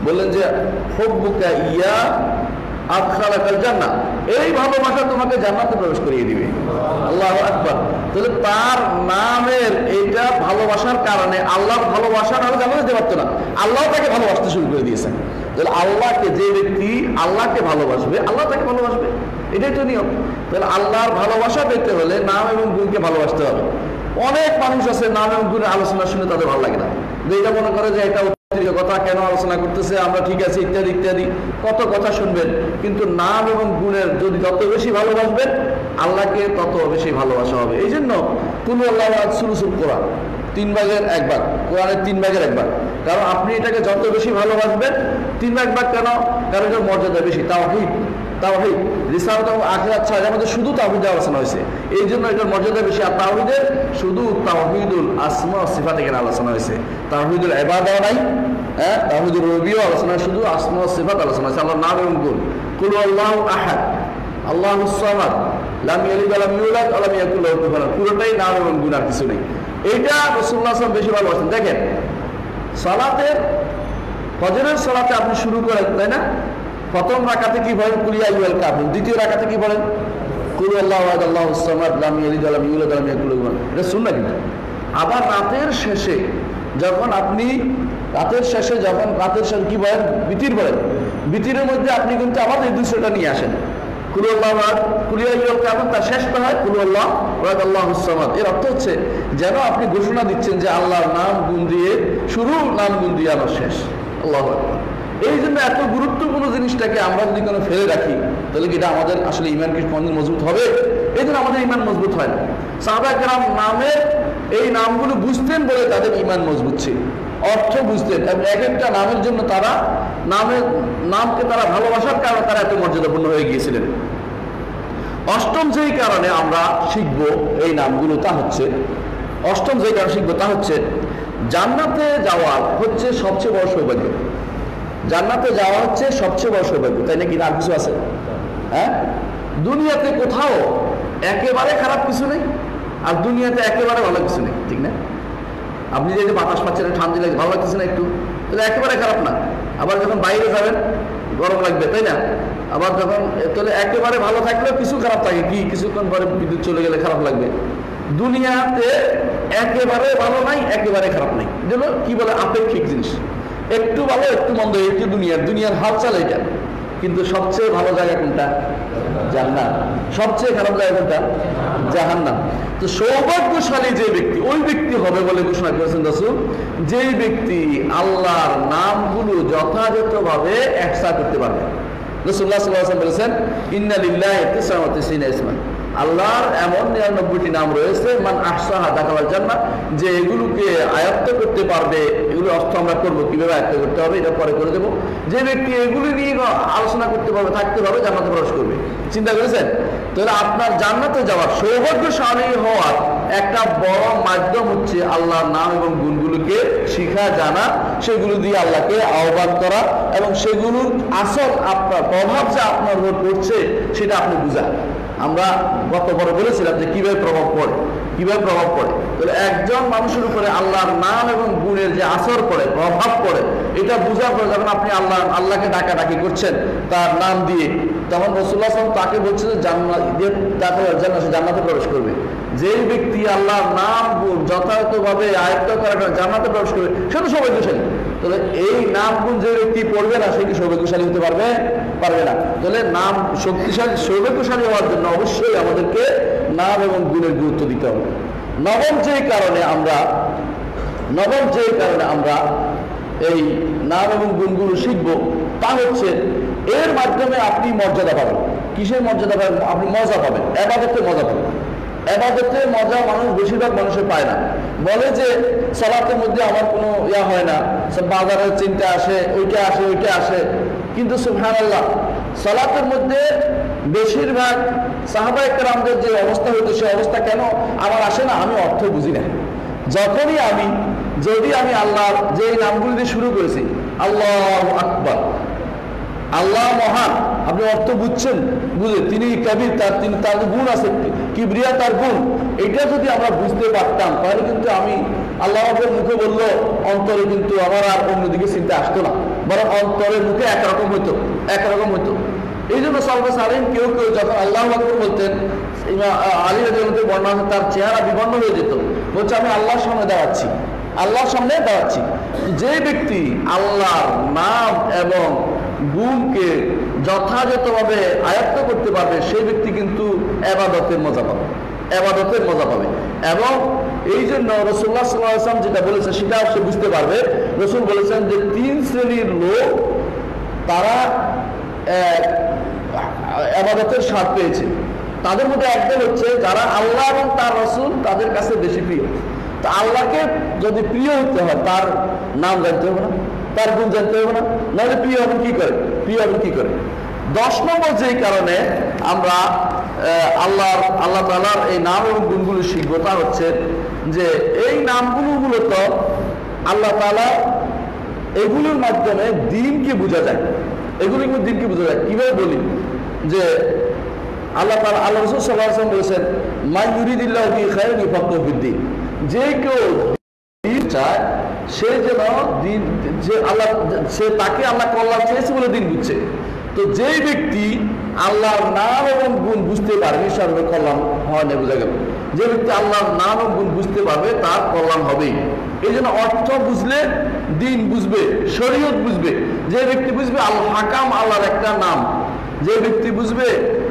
বললেন যে হুব্বুকা ইয়া আদখালাকাল জান্নাহ, এই ভালোবাসা তোমাকে জান্নাতে প্রবেশ করিয়ে দিবে। আল্লাহু আকবার। তাহলে তার নামের এইটা ভালোবাসার কারণে আল্লাহর ভালোবাসা না হলে জান্নাতে যেতে পারতো না, আল্লাহ তাকে ভালোবাসতে শুরু করে দিয়েছেন। তাহলে যে ব্যক্তি আল্লাহকে ভালোবাসবে, আল্লাহ তাকে ভালোবাসবে, এটাই তো নিয়ম। তাহলে আল্লাহর ভালোবাসা পেতে হলে নাম এবং গুণকে ভালোবাসতে হবে। অনেক মানুষ আছে নাম এবং গুণের আলোচনা শুনে তাদের ভালো লাগে না, এটা মনে করে যে এটা কথা কেন আলোচনা করতেছে, আমরা ঠিক আছে, ইত্যাদি ইত্যাদি কত কথা শুনবেন। কিন্তু নাম এবং গুণের যদি যত বেশি ভালোবাসবেন, আল্লাহকে তত বেশি ভালোবাসা হবে। এই জন্য কুল আল্লাহ সুলুসুল কোরআন 3 ভাগের 1 ভাগ, কোরআনের 3 ভাগের 1 ভাগ। কারণ আপনি এটাকে যত বেশি ভালোবাসবেন, 3 ভাগ কেন? কারণ এটার মর্যাদা বেশি। তাওহীদ রিসালাত এবং আখিরাত ছাড়া এর মধ্যে শুধু তাওহীদের আলোচনা হয়েছে, এই জন্য এটার মর্যাদা বেশি। আর তাওহীদের শুধু তাওহীদুল আসমা ও সিফাত এখানে আলোচনা হয়েছে, তাওহীদুল ইবাদা নাই, তাওহীদুর রুবিয়্যা আলোচনা, শুধু আসমা ও সিফাত আলোচনা হয়েছে, আল্লাহর নাম এবং গুণ। কুল আল্লাহু আহাদ, আল্লাহুস সামাদ, লাম ইয়ালিদ ওয়া লাম ইউলাদ ওয়া লাম ইয়াকুল লাহু কুফুওয়ান আহাদ, পুরোটাই নাম এবং গুণ, আর কিছু নেই। এইটা রাসূলুল্লাহ সাল্লাল্লাহু আলাইহি ওয়াসাল্লাম বেশি ভালোবাসেন। দেখেন, ফজরের সালাতে আপনি শুরু করেন, তাই না? প্রথম রাকাতে কি পড়েন কুল ইয়া আইয়ুহাল কাফিরুন, দ্বিতীয় রাকাতে কি পড়েন কুল আল্লাহু আহাদ আল্লাহুস সামাদ লাম ইয়ালিদ ওয়া লাম ইউলাদ ওয়া লাম ইয়াকুল লাহু কুফুয়ান আহাদ। এটা সুন্নাহ কিন্তু। আবার রাতের শেষে যখন আপনি রাতের শেষে কি বলেন বিতির বলেন, বিতিরের মধ্যে আপনি কিন্তু আবার এই দুইশোটা নিয়ে আসেন কুল আল্লাহু আহাদ কুল ইয়া আইয়ুহাল কাফিরুন, তার শেষটা হয় কুল আল্লাহু আহাদ আল্লাহুস সামাদ। এর অর্থ হচ্ছে যেন আপনি ঘোষণা দিচ্ছেন যে আল্লাহর নাম গুণ দিয়ে শুরু, নাম গুণ দিয়ে আমার শেষ। আল্লাহু আকবার। এই জন্য এত গুরুত্বপূর্ণ জিনিসটাকে আমরা যদি কোনো ফেলে রাখি তাহলে কি এটা আমাদের আসলে ইমান কি কোনদিন মজবুত হবে? এই জন্য আমাদের ইমান মজবুত হয় না। সাহাবায়ে কেরাম নামের এই নামগুলো বুঝতেন বলে তাদের ইমান মজবুত ছিল, অর্থ বুঝতেন, এবং এক একটা নামের জন্য তারা নামকে তারা ভালোবাসার কারণে তারা এত মর্যাদাপূর্ণ হয়ে গিয়েছিলেন। অষ্টম যেই কারণে আমরা শিখব এই নামগুলো তা হচ্ছে, অষ্টম যেই কারণে শিখবো তা হচ্ছে জান্নাতে যাওয়া হচ্ছে সবচেয়ে বড় সৌভাগ্য। জান্নাতে যাওয়া হচ্ছে সবচেয়ে বড় সৌভাগ্য, তাই নাকি? আর কিছু আছে? হ্যাঁ, দুনিয়াতে কোথাও একেবারে খারাপ কিছু নেই, আর দুনিয়াতে একেবারে ভালো কিছু নেই, ঠিক না? আপনি যে বাতাস পাচ্ছেন, ঠান্ডা লাগে, ভালো লাগতেছে না একটু, তাহলে একেবারে খারাপ না। আবার যখন বাইরে যাবেন গরম লাগবে, তাই না? আবার যখন তাহলে একেবারে ভালো থাকলেও কিছু খারাপ থাকে, কি কিছুক্ষণ পরে বিদ্যুৎ চলে গেলে খারাপ লাগবে। দুনিয়াতে একেবারে ভালো নাই, একেবারে খারাপ নাই, যেগুলো কি বলে আপেক্ষিক জিনিস, একটু ভালো একটু মন্দ, একটু দুনিয়ার হাল চাল এটা। কিন্তু সবচেয়ে ভালো জায়গা কোনটা? জান্নাত। সবচেয়ে খারাপ জায়গা কোনটা? জাহান্নাম। তো সৌভাগ্যশালী যে ব্যক্তি, ওই ব্যক্তি হবে বলে ঘোষণা করেছেন রাসূল, যেই ব্যক্তি আল্লাহর নামগুলো যথাযথভাবে ইহসা করতে পারবে। রাসূলুল্লাহ সাল্লাল্লাহু আলাইহি ওয়াসাল্লাম বলেছেন ইন্না লিল্লাহি 99 ইসমান, আল্লাহর এমন 99টি নাম রয়েছে, মান আহসাহা দাখালাল জান্নাহ, যে এগুলোকে আয়ত্ত করতে পারবে। এগুলো অর্থ আমরা করবো, কিভাবে আয়ত্ত করতে হবে এটা পরে করে দেবো। যে ব্যক্তি এগুলি নিয়ে আলোচনা করতে পারবে, থাকতে পারবে, জান্নাতে প্রবেশ করবে। চিন্তা করেছেন? তাহলে আপনার জান্নাতে যাওয়ার, সৌভাগ্যশালী হওয়ার একটা বড় মাধ্যম হচ্ছে আল্লাহর নাম এবং গুণগুলোকে শিখা, জানা, সেগুলো দিয়ে আল্লাহকে আহ্বান করা, এবং সেগুলোর আসল আপনার প্রভাব যে আপনার উপর পড়ছে সেটা আপনি বুঝা। আমরা গত পরে বলেছিলাম যে কিভাবে প্রভাব পড়ে, তাহলে একজন মানুষের উপরে আল্লাহর নাম এবং গুণের যে আসর পড়ে, প্রভাব পড়ে, এটা বোঝার পরে যখন আপনি আল্লাহকে ডাকাডাকি করছেন তার নাম দিয়ে, তখন রাসূলুল্লাহ সাল্লাল্লাহু আলাইহি ওয়াসাল্লাম তাকে বলছে যে জান্নাতে প্রবেশ করবে। যেই ব্যক্তি আল্লাহর নাম গুণ যথাযথভাবে আয়ত্ত করার কারণে জান্নাতে প্রবেশ করবে, সে তো সৌভাগ্যশালী। তাহলে এই নাম গুণ যে ব্যক্তি পড়বে না, সে কি সৌভাগ্যশালী হতে পারবে না। তাহলে নাম সৌভাগ্যশালী হওয়ার জন্য অবশ্যই আমাদেরকে নাম এবং গুণের গুরুত্ব দিতে হবে। নবম যে কারণে আমরা এই নাম এবং গুণগুলো শিখবো তা হচ্ছে এর মাধ্যমে আপনি মর্যাদা পাবেন। কিসের মর্যাদা পাবেন? আপনি মজা পাবেন, ইবাদতের মজা পাবেন। ইবাদতের মজা মানুষ, বেশিরভাগ মানুষের পায় না। বলে যে সালাতের মধ্যে আমার কোনো হয় না, সব বাজারের চিন্তা আসে, ওইটা আসে। কিন্তু সুবহানাল্লাহ, সালাতের মধ্যে বেশিরভাগ সাহাবায়ে কেরামদের যে অবস্থা হইতো, সে অবস্থা কেন আমার আসে না? আমি অর্থ বুঝি না। যদি আমি আল্লাহর যে নামগুলি দিয়ে শুরু করেছি, আল্লাহু আকবার, আল্লাহ মহান, আপনি অর্থ বুঝছেন, বুঝে তিনি কবির, তার গুণ আছে, কিবরিয়া তার গুণ, এটা যদি আমরা বুঝতে পারতাম তাহলে কিন্তু আমি আল্লাহর মুখে বললো অন্তরে কিন্তু আমার আর অন্যদিকে চিন্তা আসতো না, বরং অন্তরের মুখে একরকম হইতো। এই জন্য সালফে সালেহিন কেউ যখন আল্লাহু আকবার বলতেন, আলী রাদিয়াল্লাহু আনহু বর্ণনা, তার চেহারা বিবর্ণ হয়ে যেত, বলছে আমি আল্লাহর সামনে দাঁড়াচ্ছি। যে ব্যক্তি আল্লাহর নাম এবং গুণকে যথাযথভাবে আয়ত্ত করতে পারবে, সেই ব্যক্তি কিন্তু ইবাদতের মজা পাবে। এবং এই জন্য রাসূলুল্লাহ সাল্লাল্লাহু আলাইহি ওয়াসাল্লাম যেটা বলেছে সেটা সে বুঝতে পারবে। রাসূল বলেছেন যে 3 শ্রেণীর লোক তারা ইবাদতের স্বাদ পেয়েছে। তাদের মধ্যে একদল হচ্ছে যারা আল্লাহ এবং তার রাসূল তাদের কাছে বেশি প্রিয়। তো আল্লাহকে যদি প্রিয় হতে হয়, তার নাম জানতে হবে না, তার গুণ জানতে হবে না, নাহলে প্রিয় হবেন কি করে? 10 নম্বর যেই কারণে আমরা আল্লাহ তাআলার এই নাম এবং গুণগুলো শিখবো তা হচ্ছে যে এই নামগুলো মূলত আল্লাহ তাআলা এগুলোর মাধ্যমে দিনকে বোঝা যায়। কিভাবে বলি? যে আল্লাহ রাসূল সাল্লাল্লাহু আলাইহি ওয়াসাল্লাম বলেছেন, মান ইউরিদিল্লাহু বিহি খায়রান ইউফাক্কিহু ফিদ্দীন, যে কেউ দিন চায় সে যেন দিন, যে আল্লাহ, সে তাকে আল্লাহ কল্যাণ চেয়েছে বলে দিন বুঝছে। তো যেই ব্যক্তি আল্লাহর নাম এবং গুণ বুঝতে পারে, নিঃসর্গ কল্যাণ হয় না, বোঝা গেল। যে ব্যক্তি আল্লাহর নাম এবং গুণ বুঝতে পারবে তার কল্যাণ হবেই। এই জন্য অর্থ বুঝলে দিন বুঝবে, শরীয়ত বুঝবে। যে ব্যক্তি বুঝবে আল হাকাম আল্লাহর একটা নাম, যে ব্যক্তি বুঝবে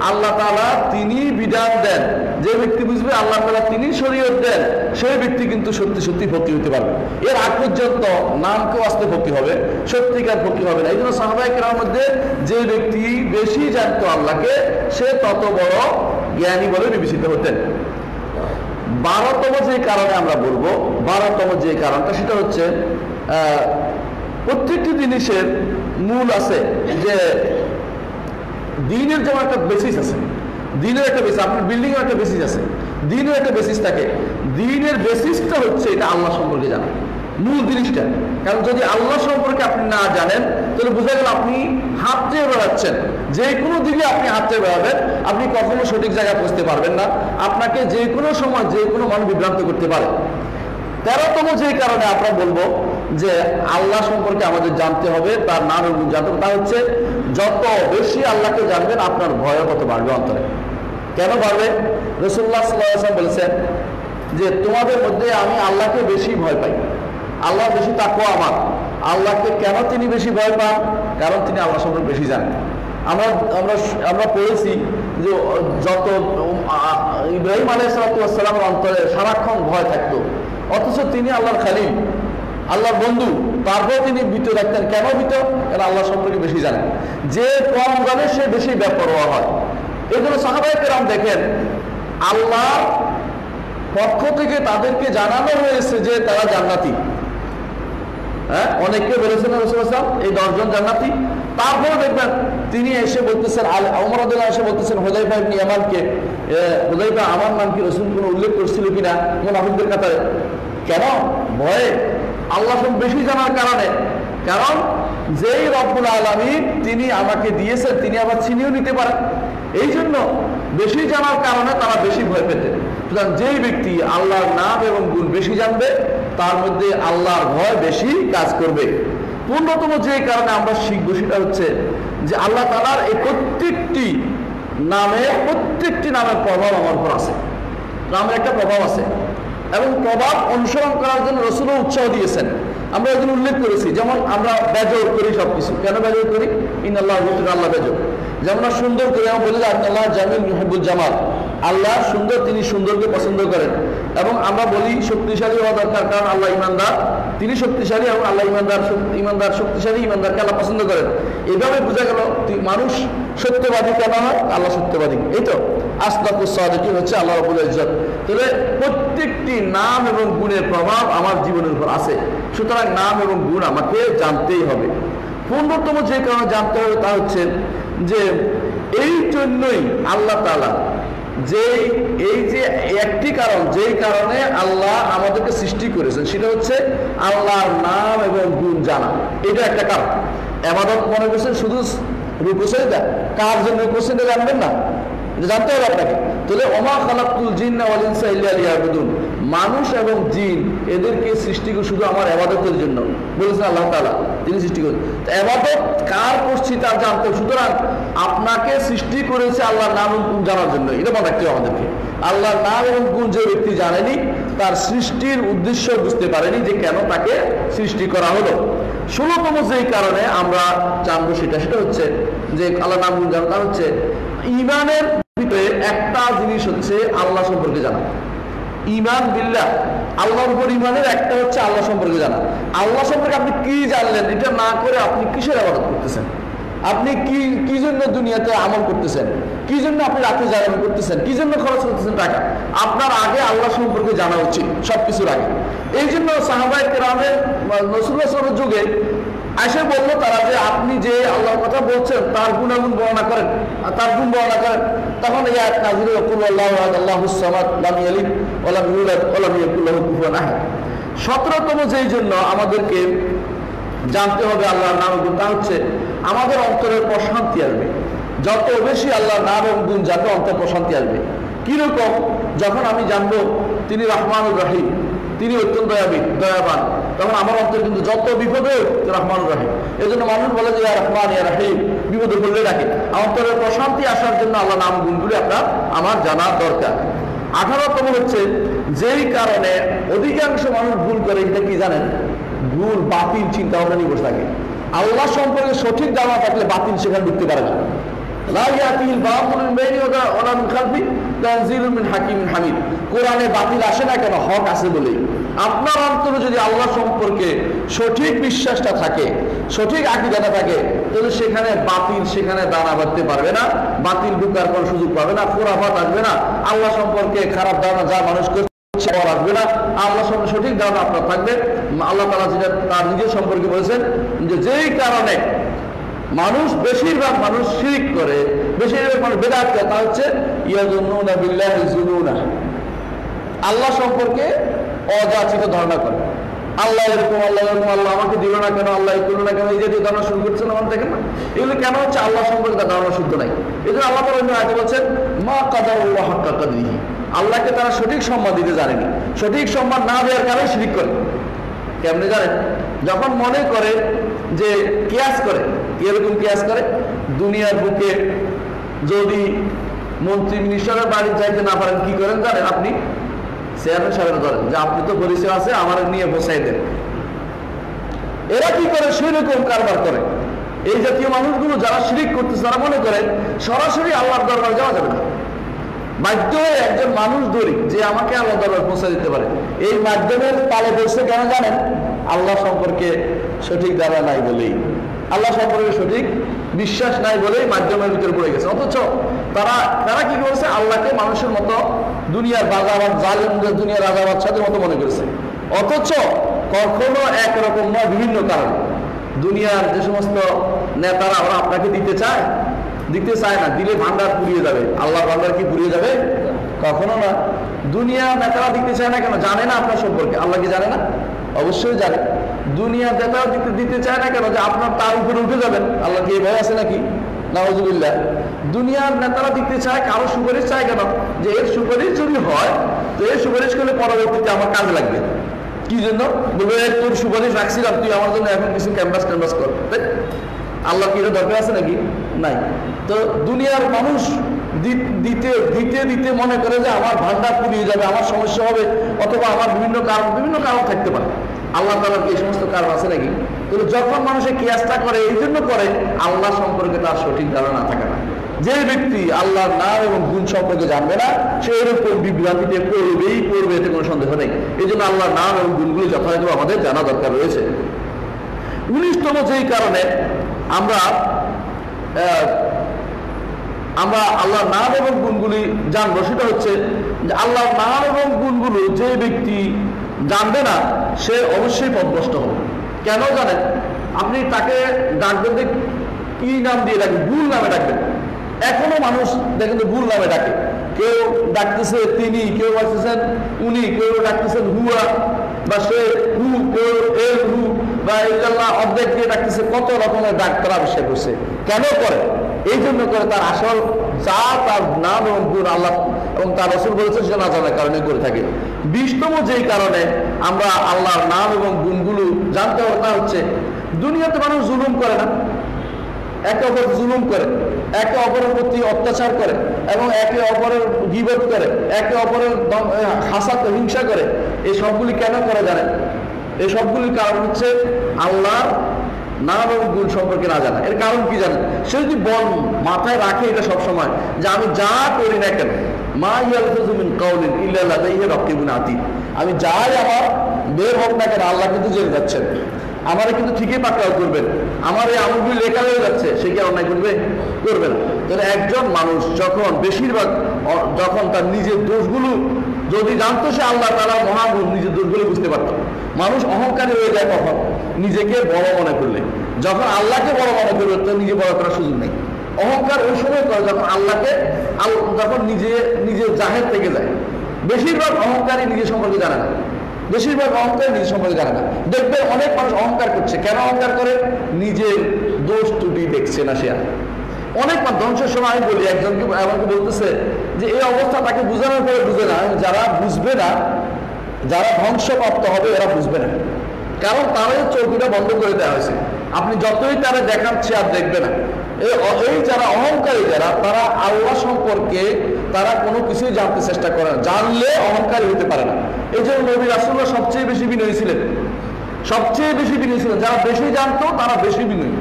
আল্লাহ তাআলা তিনি বিধান দেন, যে ব্যক্তি বুঝবে আল্লাহ তাআলা তিনি শরীয়ত দেন, সেই ব্যক্তি কিন্তু সত্যি সত্যি ফকিহ হতে পারবে। এর আগ পর্যন্ত নামকেও আসতে ফকিহ হবে, সত্যিকার ফকিহ হবে না। এই জন্য সাহাবায়ে কেরামের মধ্যে যে ব্যক্তি বেশি জানতো আল্লাহকে, সে তত বড় জ্ঞানী বলে বিবেচিত হতেন। 12তম যে কারণে আমরা বলবো, 12তম যে কারণটা সেটা হচ্ছে প্রত্যেকটি জিনিসের মূল আছে, যে দিনের যেমন একটা বেসিস আছে, দিনের একটা বেসিস, আপনার বিল্ডিং এর একটা বেসিস আছে, দিনের একটা বেসিস থাকে। দিনের বেসিসটা হচ্ছে এটা আল্লাহ সম্পর্কে জানা, মূল জিনিসটা। কারণ যদি আল্লাহ সম্পর্কে আপনি না জানেন, তাহলে বোঝা গেল আপনি হাত চেয়ে বেড়াচ্ছেন, যে কোনো দিকে আপনি হাত চেয়ে বেড়াবেন, আপনি কখনো সঠিক জায়গায় পৌঁছতে পারবেন না। আপনাকে যে কোনো সময় যে কোনো মানুষ বিভ্রান্ত করতে পারে। 13তম যে কারণে আমরা বলবো যে আল্লাহ সম্পর্কে আমাদের জানতে হবে, তার নাম এবং জানতে হবে, তা হচ্ছে যত বেশি আল্লাহকে জানবেন আপনার ভয় তত বাড়বে অন্তরে। কেন বাড়বে? রাসূলুল্লাহ সাল্লাল্লাহু আলাইহি ওয়াসাল্লাম বলেছেন যে তোমাদের মধ্যে আমি আল্লাহকে বেশি ভয় পাই, আল্লাহ বেশি তাকওয়া আমার। আল্লাহকে কেন তিনি বেশি ভয় পান? কারণ তিনি আল্লাহ সম্পর্কে বেশি জানেন। আমরা আমরা আমরা পড়েছি যে যত ইব্রাহিম আলাইহিস সালামের অন্তরে সারাক্ষণ ভয় থাকতো, অথচ তিনি আল্লাহর খলিল, আল্লাহর বন্ধু, তারপর তিনি ভীত রাখতেন। কেন ভীত? কারণ আল্লাহ সম্পর্কে বেশি জানেন। যে কম জানে সে বেশি বেপরোয়া হয়। এই জন্য সাহাবায়ে কেরাম দেখেন, আল্লাহর পক্ষ থেকে তাদেরকে জানানো হয়েছে যে তারা জান্নাতি। হ্যাঁ, অনেককে বলেছেন রাসূলুল্লাহ সাল্লাল্লাহু আলাইহি ওয়াসাল্লাম এই 10 জন জান্নাতি। তারপরে দেখবেন তিনি এসে বলতেছেন, ওমর রাদিয়াল্লাহু আনহু এসে বলতেছেন হুযায়ফা ইবনে ইয়ামানকে, হুযায়ফা আমার নাম কি রাসূল কোনো উল্লেখ করছিল কিনা মুনাফিকদের কাতারে? কেন? ভয়ে, আল্লাহ সব বেশি জানার কারণে। কারণ যেই রব্বুল আলামিন তিনি আমাকে দিয়েছেন, তিনি আবার ছিনিয়েও নিতে পারেন। এই জন্য বেশি জানার কারণে তারা বেশি ভয় পেতেন। সুতরাং যেই ব্যক্তি আল্লাহর নাম এবং গুণ বেশি জানবে, তার মধ্যে আল্লাহর ভয় বেশি কাজ করবে। 15তম যে কারণে আমরা শিখবো সেটা হচ্ছে যে আল্লাহ তাআলার এই প্রত্যেকটি নামের প্রভাব আমার উপর আছে। নামের একটা প্রভাব আছে এবং প্রভাব অনুসরণ করার জন্য রাসূলও উৎসাহ দিয়েছেন। আমরা এগুলো উল্লেখ করেছি, যেমন আমরা বেজর করি সবকিছু। কেন বেজর করি? ইন্নাল্লাহ ইউহিব্বুল আল্লাহ বেজর। যেমন আমরা সুন্দর করে আমরা বলি আল্লাহ জামিল ইউহিব্বুল জামাল, আল্লাহ সুন্দর, তিনি সুন্দরকে পছন্দ করেন। এবং আমরা বলি শক্তিশালী হওয়া দরকার, কারণ আল্লাহ ইমানদার, তিনি শক্তিশালী, এবং আল্লাহ ইমানদার শক্তিশালী, ইমানদারকে আল্লাহ পছন্দ করেন। এইভাবে বোঝা গেল মানুষ সত্যবাদী কেন হয়? আল্লাহ সত্যবাদী। এই তো আসদাকুস সাদিকিন হচ্ছে আল্লাহ রাব্বুল ইজ্জত। তাহলে প্রত্যেকটি নাম এবং গুণের প্রভাব আমার জীবনের উপর আছে। সুতরাং নাম এবং গুণ আমাকে জানতেই হবে। 15তম যে কারণে জানতে হবে তা হচ্ছে যে এই জন্যই আল্লাহ তাআলা এই যে একটি কারণ, যেই কারণে আল্লাহ আমাদেরকে সৃষ্টি করেছেন, সেটা হচ্ছে আল্লাহর নাম এবং গুণ জানা। এটা একটা কারণ। ইবাদত মনে করছেন শুধু রুকু সিজদা, কার জন্য করছেন এটা জানবেন না, জানতে হবে আপনাকে। তাহলে ওমা খালাকতুল জিন্না ওয়াল ইনসা ইল্লা লিয়াবুদুন, মানুষ এবং জিন এদেরকে সৃষ্টি করে শুধু আমার ইবাদতের জন্য বলেছেন আল্লাহ তাআলা, তিনি সৃষ্টি করেছেন। তো ইবাদত কার করছি তার জানতে। সুতরাং আপনাকে সৃষ্টি করেছে আল্লাহর নাম এবং গুণ জানার জন্য। এটা মনে রাখতে হবে আমাদেরকে। আল্লাহর নাম এবং গুণ যে ব্যক্তি জানেনি, তার সৃষ্টির উদ্দেশ্য বুঝতে পারেনি যে কেন তাকে সৃষ্টি করা হলো। 16তম যেই কারণে আমরা জানবো সেটা হচ্ছে যে আল্লাহর নাম গুণ জানা, তা হচ্ছে ঈমানের ভিতরে একটা জিনিস হচ্ছে আল্লাহ সম্পর্কে জানা। ঈমান বিল্লাহ, আল্লাহর উপর ঈমানের একটা হচ্ছে আল্লাহ সম্পর্কে জানা। আল্লাহ সম্পর্কে আপনি কি জানলেন, এটা না করে আপনি কিসের ইবাদত করতেছেন? আপনি কি জন্য দুনিয়াতে আমল করতেছেন? কি জন্য আপনি রাতে জাগরণ করতেছেন? কি জন্য খরচ করতেছেন টাকা? আপনার আগে আল্লাহ সম্পর্কে জানা উচিত, সবকিছুর আগে। এই জন্য সাহাবায়ে কেরামের রাসূলুল্লাহ সাল্লাল্লাহু আলাইহি ওয়াসাল্লামের যুগে এসে বললো তারা যে আপনি যে আল্লাহর কথা বলছেন তার গুণাগুণ বর্ণনা করেন, তার গুণ বর্ণনা করেন। তখন এই আয়াত নাযিল হলো, কুল আল্লাহু আহাদ আল্লাহুস সামাদ লাম ইয়ালিদ ওয়া লাম ইউলাদ ওয়া লাম ইয়াকুল লাহু কুফুয়ান আহাদ। 17তম যেই জন্য আমাদেরকে জানতে হবে আল্লাহর নাম গুণ, তা হচ্ছে আমাদের অন্তরের প্রশান্তি আসবে। যত বেশি আল্লাহর নাম এবং গুণ জানবো, অন্তর প্রশান্তি আসবে। কিরকম? যখন আমি জানবো তিনি রহমানুর রহিম, তিনি অত্যন্ত দয়াবান, তখন আমার অন্তর কিন্তু যত বিপদে রহমানুর রহিম। এই জন্য মানুষ বলে যে ইয়া রহমান ইয়া রহিম, বিপদে পড়লে ডাকে। অন্তরের প্রশান্তি আসার জন্য আল্লাহ নাম গুণগুলি আমার জানা দরকার। 18তম হচ্ছে যেই কারণে অধিকাংশ মানুষ ভুল করে, এটা কি জানেন? ভুল বাতিল চিন্তা ভাবনা নিয়ে বসে থাকে। আল্লাহ সম্পর্কে সঠিক ধারণা থাকলে বাতিল সেখানে ঢুকতে পারে না। কোরআনে বাতিল আসে না কেন? হক আছে বলেই। আপনার অন্তরে যদি আল্লাহ সম্পর্কে সঠিক বিশ্বাসটা থাকে, সঠিক আকীদাটা থাকে, তাহলে সেখানে বাতিল সেখানে দানা বাঁধতে পারবে না, বাতিল ঢুকার কোনো সুযোগ পাবে না, খুরাফাত আসবে না, আল্লাহ সম্পর্কে খারাপ ধারণা যা মানুষ করছে আসবে না। আল্লাহ সম্পর্কে সঠিক ধারণা আপনার থাকবে। আল্লাহ তাআলা যেটা তার নিজের সম্পর্কে বলেছেন যে যেই কারণে মানুষ বেশিরভাগ মানুষ শিরক করে, বেশিরভাগ মানুষ বিদআত করে, তা হচ্ছে ইয়াযুন্নুনা বিল্লাহি যুনুনা, আল্লাহ সম্পর্কে অযাচিত ধারণা করে। আল্লাহ এরকম, আল্লাহ এরকম, আল্লাহ আমাকে দিল না কেন, আল্লাহ করলো না কেন, এই জাতীয় ধারণা শুরু করছেন আমার দেখেন না। এগুলো কেন হচ্ছে? আল্লাহ সম্পর্কে তার ধারণা শুদ্ধ নাই। এই জন্য আল্লাহ তাআলা অন্য আয়াতে বলছেন মা কাদারুল্লাহ হাক্কা কাদরিহি, আল্লাহকে তারা সঠিক সম্মান দিতে জানেনি। সঠিক সম্মান না দেওয়ার কারণে শিরক করে। কেমনে জানেন? যখন মনে করে যে কিয়াস করে, এরকম কিয়াস করে, দুনিয়ার বুকে যদি মন্ত্রী মিনিস্টারের বাড়ি যাইতে না পারেন, কি করেন জানেন? আপনি চেয়ারম্যান সাহেবের ধরেন যে আপনি তো পরিচয় আছে, আমার নিয়ে বসাই দেন। এরা কি করে? সেরকম কারবার করে। এই জাতীয় মানুষগুলো যারা শিরক করতেছে, তারা মনে করে সরাসরি আল্লাহর দরবারে যাওয়া যাবে না, বাধ্য হয়ে একজন মানুষ ধরি যে আমাকে আল্লাহ দরবারে পৌঁছে দিতে পারে। এই মাধ্যমের তালে বসে কেন জানেন? আল্লাহ সম্পর্কে সঠিক ধারণা নাই বলেই, আল্লাহ সম্পর্কে সঠিক বিশ্বাস নাই বলেই মাধ্যমের ভিতরে পড়ে গেছে। অথচ তারা কি করেছে? আল্লাহকে মানুষের মতো দুনিয়ার বাজাবাদ, জালেমদের দুনিয়ার রাজাবাদ সাথে মতো মনে করেছে। অথচ কখনো একরকম নয়, বিভিন্ন কারণ। দুনিয়ার যে সমস্ত নেতারা ওরা আপনাকে দিতে চায় না, দিলে ভান্ডার পুড়িয়ে যাবে। আল্লাহ ভান্ডার কি পুড়িয়ে যাবে? কখনো না। দুনিয়া নেতারা দিতে চায় না কেন? জানে না আপনার সম্পর্কে। আল্লাহ কি জানে না? অবশ্যই জানে। দুনিয়া নেতারা দিতে চায় না কেন? যে আপনার তার উপরে উঠে যাবেন। আল্লাহ কি ভয় আছে নাকি? নাউযুবিল্লাহ। দুনিয়ার নেতারা দিতে চায়, কারো সুপারিশ চায় কেন? যে এর সুপারিশ যদি হয়, তো এর সুপারিশ করলে পরবর্তীতে আমার কাজে লাগবে। কি জন্য? বলবে তোর সুপারিশ রাখছিলাম, তুই আমার জন্য এখন কিছু ক্যাম্পাস কর। আল্লাহ কি এটা দরকার আছে নাকি? নাই। তো দুনিয়ার মানুষ দিতে দিতে দিতে মনে করে যে আমার ভান্ডার পুড়িয়ে যাবে, আমার সমস্যা হবে, অথবা আমার বিভিন্ন কারণ থাকতে পারে। আল্লাহ তাআলার কি এই সমস্ত কারণ আছে নাকি? কিন্তু যখন মানুষের কিয়াসটা করে, এই জন্য করে আল্লাহ সম্পর্কে তার সঠিক ধারণা থাকে না। যে ব্যক্তি আল্লাহর নাম এবং গুণ সম্পর্কে জানবে না, সে এরকম বিভ্রান্তিতে পড়বে, এতে কোনো সন্দেহ নেই। এই জন্য আল্লাহর নাম এবং গুণগুলি যথাযথ আমাদের জানা দরকার রয়েছে। 19তম যেই কারণে আমরা আল্লাহর নাম এবং গুণগুলি জানবো, সেটা হচ্ছে যে আল্লাহর নাম এবং গুণগুলো যে ব্যক্তি জানবে না, সে অবশ্যই পথভ্রষ্ট হবে। কেন জানেন? আপনি তাকে ডাকবেন, কি নাম দিয়ে ডাকবেন? ভুল নামে ডাকবেন। এখনো মানুষ দেখেন তো ভুল নামে ডাকে। কেউ ডাকতেছে তিনি, কেউ ডাকতেছেন উনি, কেউ ডাকতেছেন হুয়া বা সে হু, কেউ এল হু বা ইল্লাল্লাহ অর্ধেক দিয়ে ডাকতেছে। কত রকমের ডাক তারা আবিষ্কার করছে। কেন করে? এই জন্য করে তার আসল যা তার নাম এবং গুণ আল্লাহ এবং তার রাসূল বলেছে সেটা না জানার কারণে করে থাকে। 20তম যেই কারণে আমরা আল্লাহর নাম এবং গুণগুলো জানতে হবে, তা হচ্ছে দুনিয়াতে মানুষ জুলুম করে না, একে অপর জুলুম করে, একে অপরের প্রতি অত্যাচার করে এবং একে অপরের গীবত করে, একে অপরের হাসাত হিংসা করে। এই সবগুলি কেন করে জানেন? এই সবগুলির কারণ হচ্ছে আল্লাহর নাম এবং গুণ সম্পর্কে না জানা। এর কারণ কি জানেন? সে যদি মাথায় রাখে এটা সবসময়, যে আমি যা করি না কেন, মা ইয়ালফাযু মিন কাওলিন ইল্লা লাদাইহি রাকিবুন আতীদ, আমি যাই আমার বের হোক না কেন, আল্লাহ কিন্তু জেনে যাচ্ছেন, আমারে কিন্তু ঠিকই পাকড়াও করবেন, আমার এই আমলগুলি লেখা হয়ে যাচ্ছে, সে কি অন্যায় করবে না। তাহলে একজন মানুষ যখন তার নিজের দোষগুলো যদি জানতো, সে আল্লাহ তাআলার মহাগুণ নিজের দোষগুলো বুঝতে পারত। মানুষ অহংকারী হয়ে যায় কখন? নিজেকে বড় মনে করলে। যখন আল্লাহকে বড় মনে করবে, তো নিজে বড় করার সুযোগ নেই। অহংকার ওই সময় করে যখন নিজে জাহের থেকে যায়। বেশিরভাগ অহংকারী নিজের সম্পর্কে জানে না। দেখবে অনেক মানুষ অহংকার করছে। কেন অহংকার করে? নিজের দোষ ত্রুটি দেখছে না সে। অনেক ধ্বংসের সময় আমি বলি, একজনকে আমাকে বলতেছে যে এই অবস্থা তাকে বোঝানোর পরে বুঝে না। যারা বুঝবে না, যারা ধ্বংসপ্রাপ্ত হবে, এরা বুঝবে না। কারণ তারা চৌকিটা বন্ধ করে দেওয়া হয়েছে। আপনি যতই তারা দেখাচ্ছে আর দেখবে না। এই যারা অহংকারী যারা, তারা আল্লাহ সম্পর্কে তারা কোনো কিছুই জানতে চেষ্টা করে না, জানলে অহংকারী হতে পারে না। এই জন্য নবী রাসূলুল্লাহ সবচেয়ে বেশি বিনয়ী ছিলেন, সবচেয়ে বেশি বিনয়ী ছিলেন। যারা বেশি জানতো তারা বেশি বিনয়ী,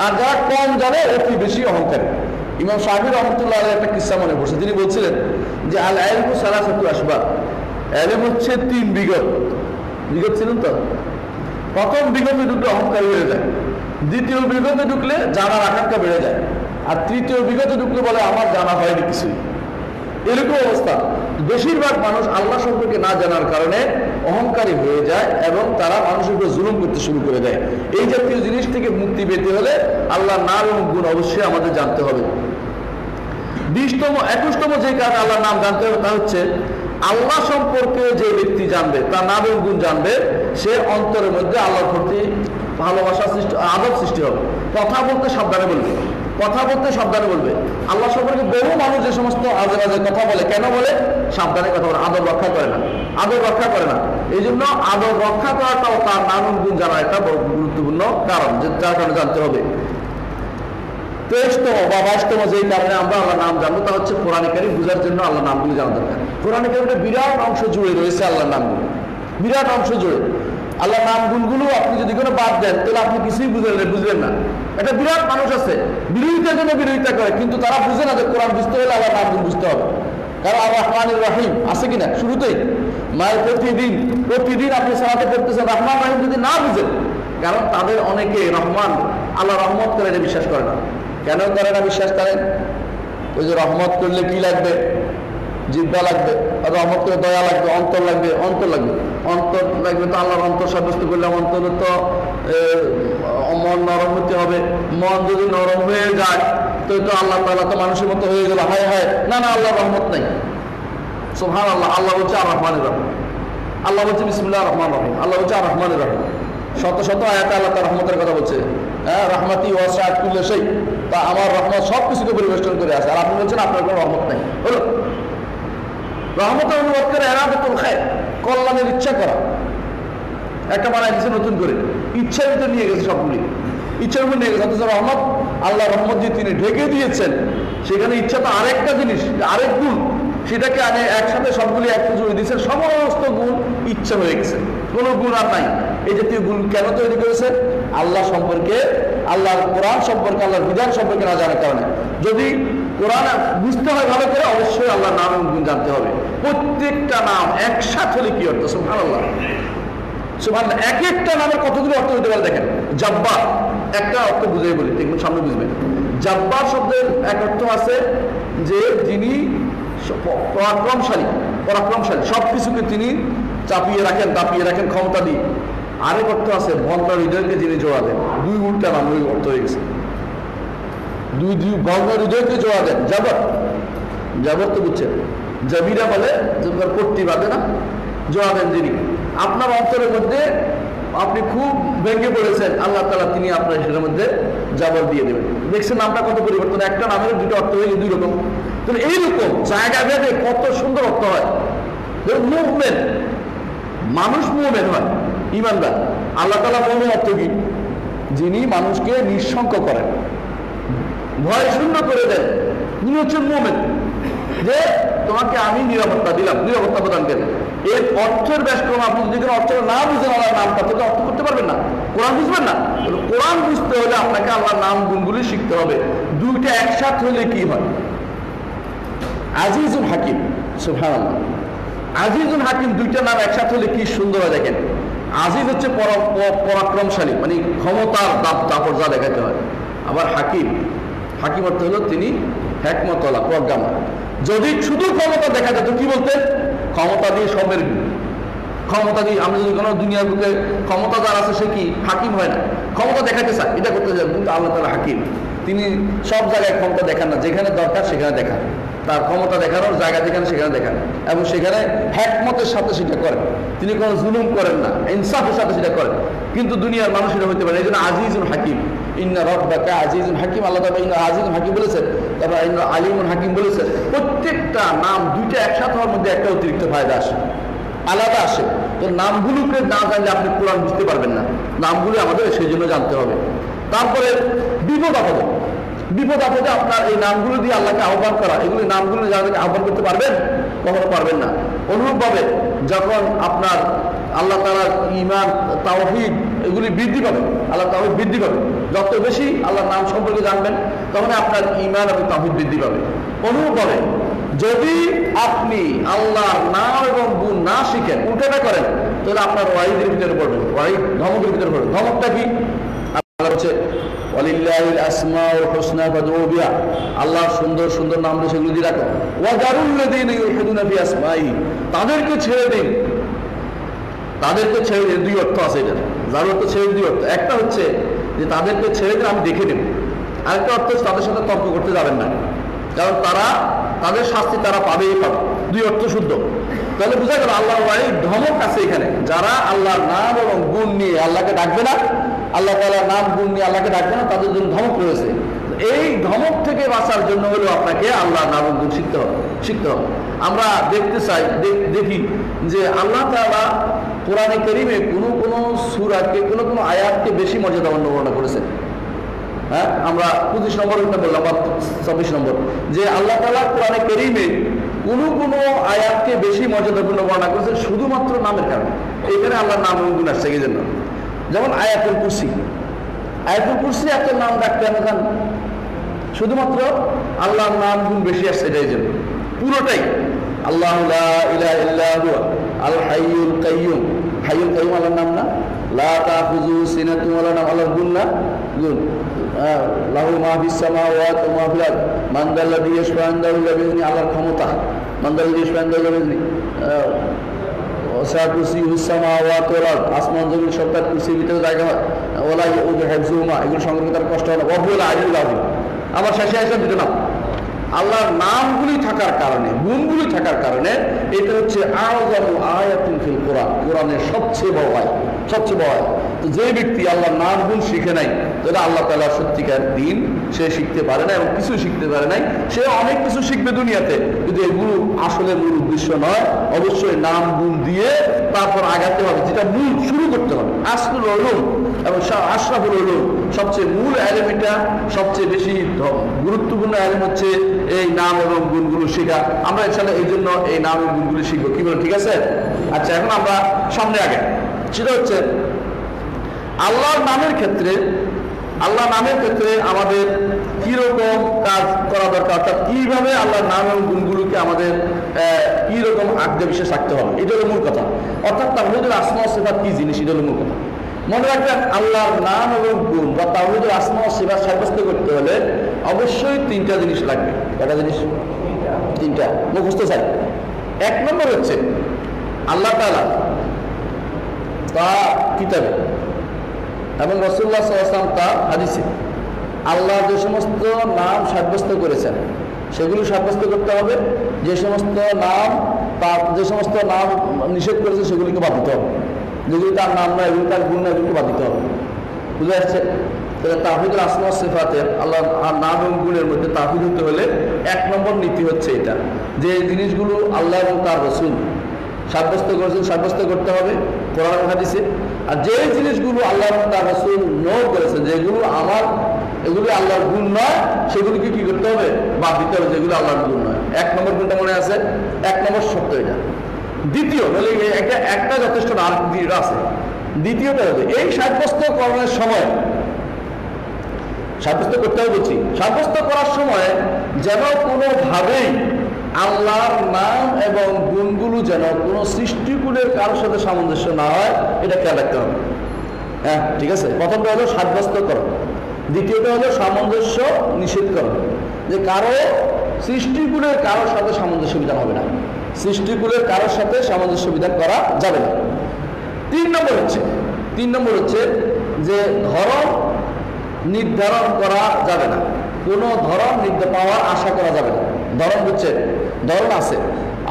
আর যারা কম জানে অতি বেশি অহংকারী। ইমাম শাফিঈ রাহমাতুল্লাহ আলাইহি একটা কিসসা মনে পড়ছে। তিনি বলছিলেন যে আল ইলমু সালাসাতু আসবাব, ইলম হচ্ছে 3 বিগত। বিগত ছিলেন তো, প্রথম বিগতে ঢুকলে অহংকারী হয়ে যায়, দ্বিতীয় বিগতে ঢুকলে জানার আকাঙ্ক্ষা বেড়ে যায়, আর তৃতীয় বিগতে ঢুকলে বলে আমার জানা হয়নি কিছুই। এরকম অবস্থা। বেশিরভাগ মানুষ আল্লাহ সম্পর্কে না জানার কারণে অহংকারী হয়ে যায় এবং তারা মানুষের উপর জুলুম করতে শুরু করে দেয়। এই জাতীয় জিনিস থেকে মুক্তি পেতে হলে আল্লাহর নাম এবং গুণ অবশ্যই আমাদের জানতে হবে। 21তম যে কারণে আল্লাহর নাম জানতে হবে তা হচ্ছে আল্লাহ সম্পর্কে যে ব্যক্তি জানবে, তার নাম এবং গুণ জানবে, সে অন্তরের মধ্যে আল্লাহর প্রতি ভালোবাসা সৃষ্টি, আদর সৃষ্টি হবে। কথা বলতে সাবধানে বলবে, কথা বলতে সাবধানে বলবে। আল্লাহ সম্পর্কে বহু মানুষ যে সমস্ত আজে বাজে কথা বলে, কেন বলে? সাবধানে কথা বলে, আদর রক্ষা করে না, আদর রক্ষা করে না। এই জন্য আদর রক্ষা করাটাও তার নাম এবং গুণ জানা একটা বড় গুরুত্বপূর্ণ কারণ, যে যার কারণে জানতে হবে। 23তম বা 22তম যে কারণে আমরা আল্লাহর নাম জানবো তা হচ্ছে কোরআনে কারীম বুঝার জন্য আল্লাহর নামগুলি জানা দরকার। কোরআনে কারীমের বিরাট অংশ জুড়ে রয়েছে আল্লাহর নামগুলো, বিরাট অংশ জুড়ে। আল্লাহর নাম গুণগুলো আপনি যদি কোনো বাদ দেন তাহলে আপনি কিছুই বুঝলেন না। একটা বিরাট মানুষ আছে বিরোধিতার জন্য বিরোধিতা করে, কিন্তু তারা বুঝে না যে কোরআন বুঝতে হলে আল্লাহর নাম গুণ বুঝতে হবে। কারণ আর রহমানুর রহিম আছে কিনা শুরুতেই, মায়ের প্রতিদিন আপনি সালাতে পড়তেছেন রহমান রহিম, যদি না বুঝেন, কারণ তাদের অনেকে রহমান আল্লাহ রহমত করে এটা বিশ্বাস করে না। কেন করে না বিশ্বাস করেন? ওই যে রহমত করলে কি লাগবে? জিব্বা লাগবে, আর রহমত করে দয়া লাগবে, অন্তর লাগবে, অন্তর লাগবে, অন্তর লাগবে। তো আল্লাহর অন্তর সাব্যস্ত করলে অন্তরে তো মন নরম হতে হবে। মন যদি নরম হয়ে যায় তো আল্লাহ তাআলা তো মানুষের মতো হয়ে গেল, হায় হায়, না না, আল্লাহর রহমত নাই। সুবহানাল্লাহ। আল্লাহ বলছে আর রহমানির রহিম, আল্লাহ বলছে বিসমিল্লাহির রহমানির রহিম, আল্লাহ বলছে আর রহমানির রহিম। শত শত আয়াতে আল্লাহ তার রহমতের কথা বলছে। হ্যাঁ, রহমতি ওয়াসআত কুল্লা শাই, তা আমার রহমত সব কিছুকে পরিবেষ্টন করে আছে। আর আপনি বলছেন আপনার কোনো রহমত নাই। হলো রহমতের অনুবাদ করে ইরাদাতুল খায়র, কল্যাণের ইচ্ছা করা। একটা বানাই দিচ্ছে নতুন করে, ইচ্ছার ভিতরে নিয়ে গেছে, সবগুলি ইচ্ছার উপর নিয়ে গেছে। অথচ রহমত, আল্লাহ রহমত যে তিনি ঢেকে দিয়েছেন, সেখানে ইচ্ছা তো আরেকটা জিনিস, আরেক গুণ, সেটাকে আগে একসাথে সবগুলি একটা জুড়ে দিয়েছেন। সমস্ত গুণ ইচ্ছা হয়ে গেছে, কোনো গুণ আর নাই। এই জাতীয় গুণ কেন তৈরি করেছে? আল্লাহ সম্পর্কে, আল্লাহর কোরআন সম্পর্কে, আল্লাহর বিধান সম্পর্কে না জানার কারণে। যদি কোরআন বুঝতে হয় ভালো করে, অবশ্যই আল্লাহর নাম এবং গুণ জানতে হবে। প্রত্যেকটা নাম একসাথে হলে কি অর্থ? সুবহানাল্লাহ, সুবহানাল্লাহ। এক একটা নামের কতগুলো অর্থ হতে পারে দেখেন। জাব্বার, একটা অর্থ বুঝে বলি, দেখুন সামনে বুঝবেন। জাব্বার শব্দের এক অর্থ আছে যে যিনি পরাক্রমশালী, পরাক্রমশালী, সবকিছুকে তিনি চাপিয়ে রাখেন, দাপিয়ে রাখেন ক্ষমতা দিয়ে। আরেক অর্থ আছে ভগ্ন হৃদয়কে যিনি জোড়া দেন। দুই উল্টা নাম, ওই অর্থ হয়ে গেছে। দুই ভগ্ন হৃদয়কে জোড়া দেন, জাবর, জাবর তো বুঝছেন, জাবিরা বলে পট্টি বাঁধে না, জোড়া দেন যিনি। আপনার অন্তরের মধ্যে আপনি খুব ভেঙে পড়েছেন, আল্লাহ তাআলা তিনি আপনার সেটার মধ্যে জাবর দিয়ে দেবেন। দেখছেন নামটা কত পরিবর্তন, একটা নামের দুটো অর্থ হয়ে দুই রকম। তো এইরকম জায়গা ভেদে কত সুন্দর অর্থ হয়। মুভমেন্ট, মানুষ মুভমেন্ট হয়, ইমানদার। আল্লাহ তাআলা মুভমেন্ট অর্থ কি? যিনি মানুষকে নিঃশঙ্ক করেন, ভয় শূন্য করে দেন, তিনি হচ্ছেন মুভমেন্ট। যে তোমাকে আমি নিরাপত্তা দিলাম, নিরাপত্তা প্রদান করেন। এর অর্থের ব্যাসকরণ আপনি যদি কোনো অর্থ না বুঝেন আল্লাহর নামটা, তো অর্থ করতে পারবেন না, কোরআন বুঝবেন না। কোরআন বুঝতে হলে আপনাকে আল্লাহর নাম গুণগুলি শিখতে হবে। দুইটা একসাথে হলে কি হয়? আজিজুল হাকিম, সুবহানাল্লাহ। আজিজুল হাকিম, দুইটা নাম একসাথে হলে কি সুন্দর হয় দেখেন। আজিজ হচ্ছে পরাক্রমশালী, মানে ক্ষমতার দাপট যা দেখাতে হয়। আবার হাকিম, হাকিম অর্থ হলো তিনি হিকমতওয়ালা, প্রজ্ঞাময়। যদি শুধু ক্ষমতা দেখা যেত, কি বলতেন? ক্ষমতা দিয়ে সবের গুণ, ক্ষমতা দিয়ে। আমি যদি কোনো দুনিয়ার বুকে ক্ষমতা যার আছে সে কি হাকিম হয় না, ক্ষমতা দেখাতে চায়, এটা করতে চায়। কিন্তু আল্লাহ তাআলা হাকিম, তিনি সব জায়গায় ক্ষমতা দেখান না, যেখানে দরকার সেখানে দেখান। তার ক্ষমতা দেখানোর জায়গা যেখানে সেখানে দেখান, এবং সেখানে হিকমতের সাথে সেটা করেন। তিনি কোনো জুলুম করেন না, ইনসাফের সাথে সেটা করেন। কিন্তু দুনিয়ার মানুষ এটা হইতে পারে। এই জন্য আজিজুল হাকিম, ইন্না রাব্বাকা আজিজুল হাকিম, আল্লাহ তাআলা ইন্না আজিজুল হাকিম বলেছেন, তারপর ইন্না আলিমুল হাকিম বলেছেন। প্রত্যেকটা নাম দুইটা একসাথে হওয়ার মধ্যে একটা অতিরিক্ত ফায়দা আসে, আলাদা আসে। তো নামগুলোকে না জানলে আপনি কোরআন বুঝতে পারবেন না। নামগুলো আমাদের সেই জন্য জানতে হবে। তারপরে বিপদ আপদ, বিপদ আপদে আপনার এই নামগুলো দিয়ে আল্লাহকে আহ্বান করা, এগুলি নামগুলো যাদেরকে আহ্বান করতে পারবেন? কখনো পারবেন না। অনুরূপভাবে যখন আপনার আল্লাহ তাআলার ঈমান, তাওহীদ এগুলি বৃদ্ধি পাবে, আল্লাহ তাওহীদ বৃদ্ধি পাবে, যত বেশি আল্লাহর নাম সম্পর্কে জানবেন তখন আপনার ঈমান এবং তাওহীদ বৃদ্ধি পাবে। অনুরূপভাবে যদি আপনি আল্লাহর নাম এবং গুণ না শিখেন, উল্টাটা করেন, তাহলে আপনার ওয়াইদের ভিতরে পড়বেন, ওয়াইদ ধমকের ভিতরে পড়বেন। ধমকটা কি? আল্লাহ হচ্ছে ওয়ালিল্লাহিল আসমাউল হুসনা ফাদউ বিহা, আল্লাহর সুন্দর সুন্দর নাম দিয়ে সেগুলো দিয়ে রাখো। ওয়া যারুল্লাযীনা ইউলহিদুনা ফি আসমাইহি, তাদেরকে ছেড়ে দিন, তাদেরকে ছেড়ে দিন। দুই অর্থ আছে এটা, যার অর্থ ছেড়ে দুই অর্থ। একটা হচ্ছে যে তাদেরকে ছেড়ে দিন, আমি দেখে নেব। আরেকটা অর্থ হচ্ছে তাদের সাথে তর্ক করতে যাবেন না, কারণ তাদের শাস্তি তারা পাবেই পাবে। দুই অর্থ শুদ্ধ। তাহলে বোঝা গেল আল্লাহর ওয়াইদ ধমক আছে এখানে। যারা আল্লাহর নাম এবং গুণ নিয়ে আল্লাহকে ডাকবে না, আল্লাহ তাআলার নাম গুণ নিয়ে আল্লাহকে ডাকবে না, তাদের জন্য ধমক রয়েছে। এই ধমক থেকে বাঁচার জন্য হলো আপনাকে আল্লাহর নাম এবং গুণ শিখতে হবে। আমরা দেখতে চাই, দেখি যে আল্লাহ তাআলা কোরআনে কারীমে কোনো সূরাকে, কোনো আয়াতকে বেশি মর্যাদাবান বর্ণনা করেছেন। হ্যাঁ, আমরা 25 নম্বর বললাম বা 26 নম্বর, যে আল্লাহ তাআলা কোরআনে কারীমে কোনো আয়াতকে বেশি মর্যাদাপূর্ণ বর্ণনা করেছে শুধুমাত্র নামের কারণে। এইখানে আল্লাহর নাম এবং গুণ আসছে এই জন্য। যেমন আয়াতুল কুরসি, আয়াতুল কুরসি একটা নাম ডাকতে আমরা শুধুমাত্র আল্লাহর নাম গুণ বেশি আসছে এটাই জন্য। পুরোটাই আল্লাহু লা ইলাহা ইল্লা হুয়া আল হাইয়ুল কাইয়্যুম, হাইয়ুল কাইয়্যুম আল্লাহর নাম না? লা তাখুযু সিনাতুন ওয়া লা নাওম, আল্লাহর গুণ না? গুণ। লাহু মা ফিস সামাওয়াতি ওয়া মা ফিল আরদ মান যাল্লাযী ইয়াশফা'ু ইনদাহু ইল্লা বিইذনিহি, আল্লাহর ক্ষমতা। মান যাল্লাযী ইয়াশফা'ু ইনদাহু ইল্লা বিইذনিহি, ওয়াসি'a কুরসিয়্যুহুস সামাওয়াতি ওয়াল আরদ, আসমান জমিন সব তার কুরসির ভিতরে জায়গা হয়। ওয়ালা ইয়াউদু হিফযুহুমা, এগুলো সংগ্রহ তার কষ্ট হয় না। ওয়া হুয়াল আলিয়্যুল আযীম। আবার শেষে আসে দুটো নাম। আল্লাহর নামগুলি থাকার কারণে, গুণগুলি থাকার কারণে এটা হচ্ছে আযমু আয়াতুন ফিল কোরআন, কোরআনের সবচেয়ে বড় আয়াত, সবচেয়ে বড় আয়াত। তো যে ব্যক্তি আল্লাহর নাম গুণ শিখে নাই, তাহলে আল্লাহ তাআলার সত্যিকার দিন সে শিখতে পারে না এবং কিছু শিখতে পারে নাই। সে অনেক কিছু শিখবে দুনিয়াতে, কিন্তু এগুলো আসলে মূল উদ্দেশ্য নয়। অবশ্যই নাম গুণ দিয়ে তারপর আগাতে হবে, যেটা মূল শুরু করতে হবে। আসলুল উলুম এবং আশরাফুল উলুম, সবচেয়ে মূল ইলম, এটা সবচেয়ে বেশি গুরুত্বপূর্ণ ইলম হচ্ছে এই নাম এবং গুণগুলো শেখা। আমরা ইনশাআল্লাহ এই জন্য এই নাম এবং গুণগুলো শিখবো। কি বলেন, ঠিক আছে? আচ্ছা, এখন আমরা সামনে আগে, সেটা হচ্ছে আল্লাহর নামের ক্ষেত্রে, আল্লাহর নামের ক্ষেত্রে আমাদের কিরকম কাজ করা দরকার, অর্থাৎ কিভাবে আল্লাহর নাম এবং গুণগুলোকে আমাদের কিরকম আগ্রহ বিশ্বাস রাখতে হবে, এটা হলো মূল কথা। অর্থাৎ তাওহীদুল আসমা ওয়াস সিফাত কি জিনিস, এটা হলো মূল কথা। মনে রাখবেন, আল্লাহর নাম এবং গুণ বা তাওহীদুল আসমা ওয়াস সিফাত সাব্যস্ত করতে হলে অবশ্যই তিনটা জিনিস লাগবে। কয়টা জিনিস? তিনটা মুখস্থ চাই। এক নম্বর হচ্ছে আল্লাহ তাআলা তার কিতাবে এবং রাসূলুল্লাহ সাল্লাল্লাহু আলাইহি ওয়াসাল্লাম তার হাদিসে আল্লাহ যে সমস্ত নাম সাব্যস্ত করেছেন সেগুলো সাব্যস্ত করতে হবে। যে সমস্ত নাম নিষেধ করেছে সেগুলিকে বাদ দিতে হবে। যেগুলি তার নাম না, এগুলি তার গুণ না, এগুলিকে বাদ দিতে হবে। বুঝে আসছে? তাহলে তাওহীদুল আসমা ওয়াস সিফাতের আল্লাহ নাম এবং গুণের মধ্যে তাওহীদ হতে হলে এক নম্বর নীতি হচ্ছে এটা, যে জিনিসগুলো আল্লাহ এবং তার রাসূল সাব্যস্ত করেছেন সাব্যস্ত করতে হবে কোরআন হাদিসে। আর যে জিনিসগুলো আল্লাহ এবং তার রাসূল নও করেছেন, যেগুলো এগুলি আল্লাহর গুণ নয়, সেগুলিকে কি করতে হবে? বাদ দিতে হবে, যেগুলো আল্লাহর গুণ নয়। এক নম্বর গুণটা মনে আছে? এক নম্বর সত্য এটা। দ্বিতীয় বলে একটা যথেষ্ট না, আর দ্বিতীয়টা আছে। দ্বিতীয়টা হবে এই সাব্যস্ত করার সময়, সাব্যস্ত করতে হবে বলছি, সাব্যস্ত করার সময় যেন কোনোভাবেই আল্লাহর নাম এবং গুণগুলো যেন কোনো সৃষ্টিকুলের কারোর সাথে সামঞ্জস্য না হয়, এটা খেয়াল রাখতে হবে। হ্যাঁ, ঠিক আছে? প্রথমটা হলো সাব্যস্ত করা, দ্বিতীয়টা হলো সামঞ্জস্য নিষেধ করা, যে সৃষ্টিকুলের কারোর সাথে সামঞ্জস্য বিধান হবে না, সৃষ্টিকুলের কারোর সাথে সামঞ্জস্য বিধান করা যাবে না। তিন নম্বর হচ্ছে যে ধরন নির্ধারণ করা যাবে না, কোনো ধরন পাওয়ার আশা করা যাবে না। ধরন হচ্ছে, ধরন আছে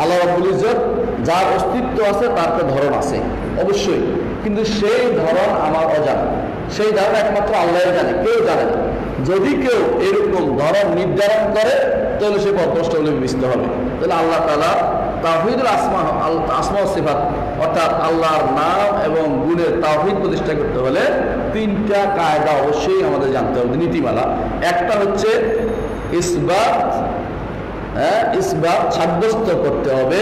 আল্লাহ রাব্বুল ইজ্জত, যার অস্তিত্ব আছে তার তো ধরন আছে অবশ্যই, কিন্তু সেই ধরন আমার অজানা, সেই ধরন একমাত্র আল্লাহ জানে, কেউ জানে না। যদি কেউ এরকম ধরন নির্ধারণ করে তাহলে সে পথভ্রষ্ট বলে বিবেচিত হবে। তাহলে আল্লাহ তাআলা তাওহীদুল আসমা ও সিফাত অর্থাৎ আল্লাহর নাম এবং গুণের তাওহীদ প্রতিষ্ঠা করতে হলে তিনটা কায়দা অবশ্যই আমাদের জানতে হবে, নীতিমালা। একটা হচ্ছে ইসবাত, ইসবাত সাব্যস্ত করতে হবে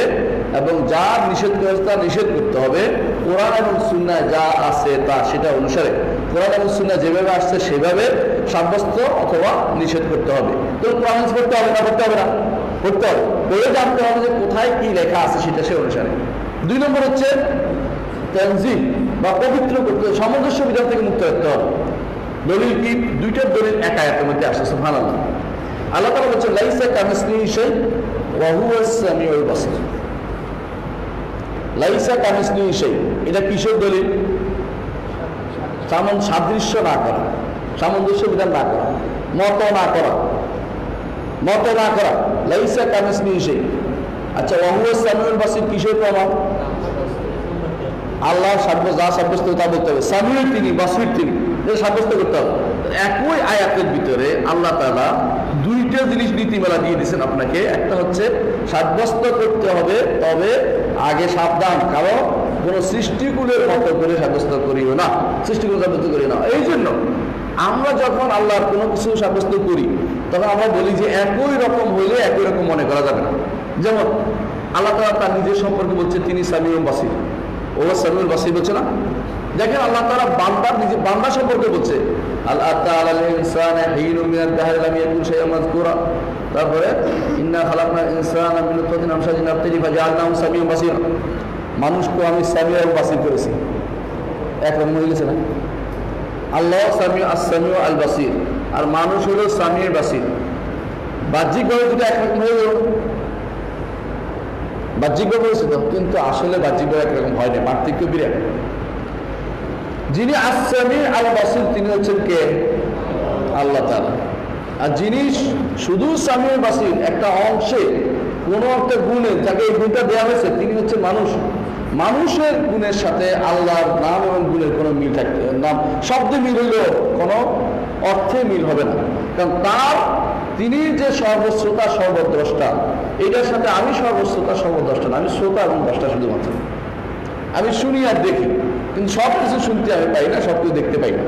এবং যা নিষেধ করেছে তা নিষেধ করতে হবে কোরআন এবং সুন্নায় যা আছে তা সেটা অনুসারে, কোরআন এবং সুন্নাহ যেভাবে আসছে সেভাবে সাব্যস্ত অথবা নিষেধ করতে হবে। তো কোরআন করতে হবে না, করতে হবে না, করতে হবে, করে জানতে হবে যে কোথায় কি লেখা আছে সেটা সে অনুসারে। 2 নম্বর হচ্ছে তানজিহ বা পবিত্র করতে, সামঞ্জস্য বিধান থেকে মুক্ত রাখতে হবে। দলিল কি? 2টা দলিল এক আয়াতের মধ্যে আসছে। সুবহানাল্লাহ। আল্লাহ তাআলা বলেছেন লাইসা কামিসলিহি শাই ওয়া হুয়াস সামিউল বাসীর। লাইসা কামিসলিহি শাই, এটা কিসের দলিল? সাদৃশ্য না করা, সামঞ্জস্য বিধান না করা, মত না করা, মত না করা। লাইসা কামিসলিহি শাই। আচ্ছা, ওয়া হুয়াস সামিউল বাসীর কিসের প্রমাণ? আল্লাহ যা সাব্যস্ত তা বলতে হবে। সামিউল তিনি, বাসীর তিনি, সাব্যস্ত করতে হবে। একই আয়াতের ভিতরে আল্লাহ তাআলা 2টা জিনিস নীতিমালা দিয়ে দিয়েছেন আপনাকে। একটা হচ্ছে সাব্যস্ত করতে হবে, তবে আগে সাবধান, কারণ কোন সৃষ্টিকুলের মতো করে সাব্যস্ত করিও না, সৃষ্টিকুল সাব্যস্ত করিও না। এই জন্য আমরা যখন আল্লাহর কোনো কিছু সাব্যস্ত করি তখন আমরা বলি যে একই রকম হইলে একই রকম মনে করা যাবে না। যেমন আল্লাহ তাআলা তার নিজের সম্পর্কে বলছে তিনি সামিউল বাসীর, ও সামিউল বাসীর বলছে না? দেখেন আল্লাহ তাআলা বান্দার নিজে বান্দা সম্পর্কে বলছে আল্লাহ তাআলা ইনসানা হিনুম মিনাদ দাহরি লাম ইয়াকুন শাইআন মাযকুরা। তারপরে ইন্না খালাকনাল ইনসানা মিন নুতফাতিন আমশাজিন নাবতালি ফাজআলনাহু সামিউন বাসীরা। মানুষকে আমি সামিউ এবং বাসীর করেছি। একরকম হয়ে গেছে না? আল্লাহ সামিউ, আস-সামিউ আল বাসীর, আর মানুষ হলো সামিউ বাসীর। বাহ্যিকভাবে দুটো একরকম হয়ে গেল, বাহ্যিকভাবে হয়েছে তো, কিন্তু আসলে বাহ্যিকভাবে একরকম হয় না, পার্থক্য বিরাট। যিনি আস-সামি আল বাসীর তিনি হচ্ছেন কে? আল্লাহ তাআলা। আর যিনি শুধু সামি বাসীর একটা অংশে কোনো একটা গুণে যাকে এই গুণটা দেওয়া হয়েছে তিনি হচ্ছে মানুষ। মানুষের গুণের সাথে আল্লাহর নাম এবং গুণের কোনো মিল থাকতে, নাম শব্দে মিল হইলেও কোনো অর্থে মিল হবে না, কারণ তার তিনি যে সর্বশ্রোতা সর্বদ্রষ্টা, এটার সাথে আমি সর্বশ্রোতা সর্বদ্রষ্টা না, আমি শ্রোতা এবং দ্রষ্টা শুধুমাত্র। আমি শুনি আর দেখি, কিন্তু সব কিছু শুনতে আমি পাই না, সব কিছু দেখতে পাই না।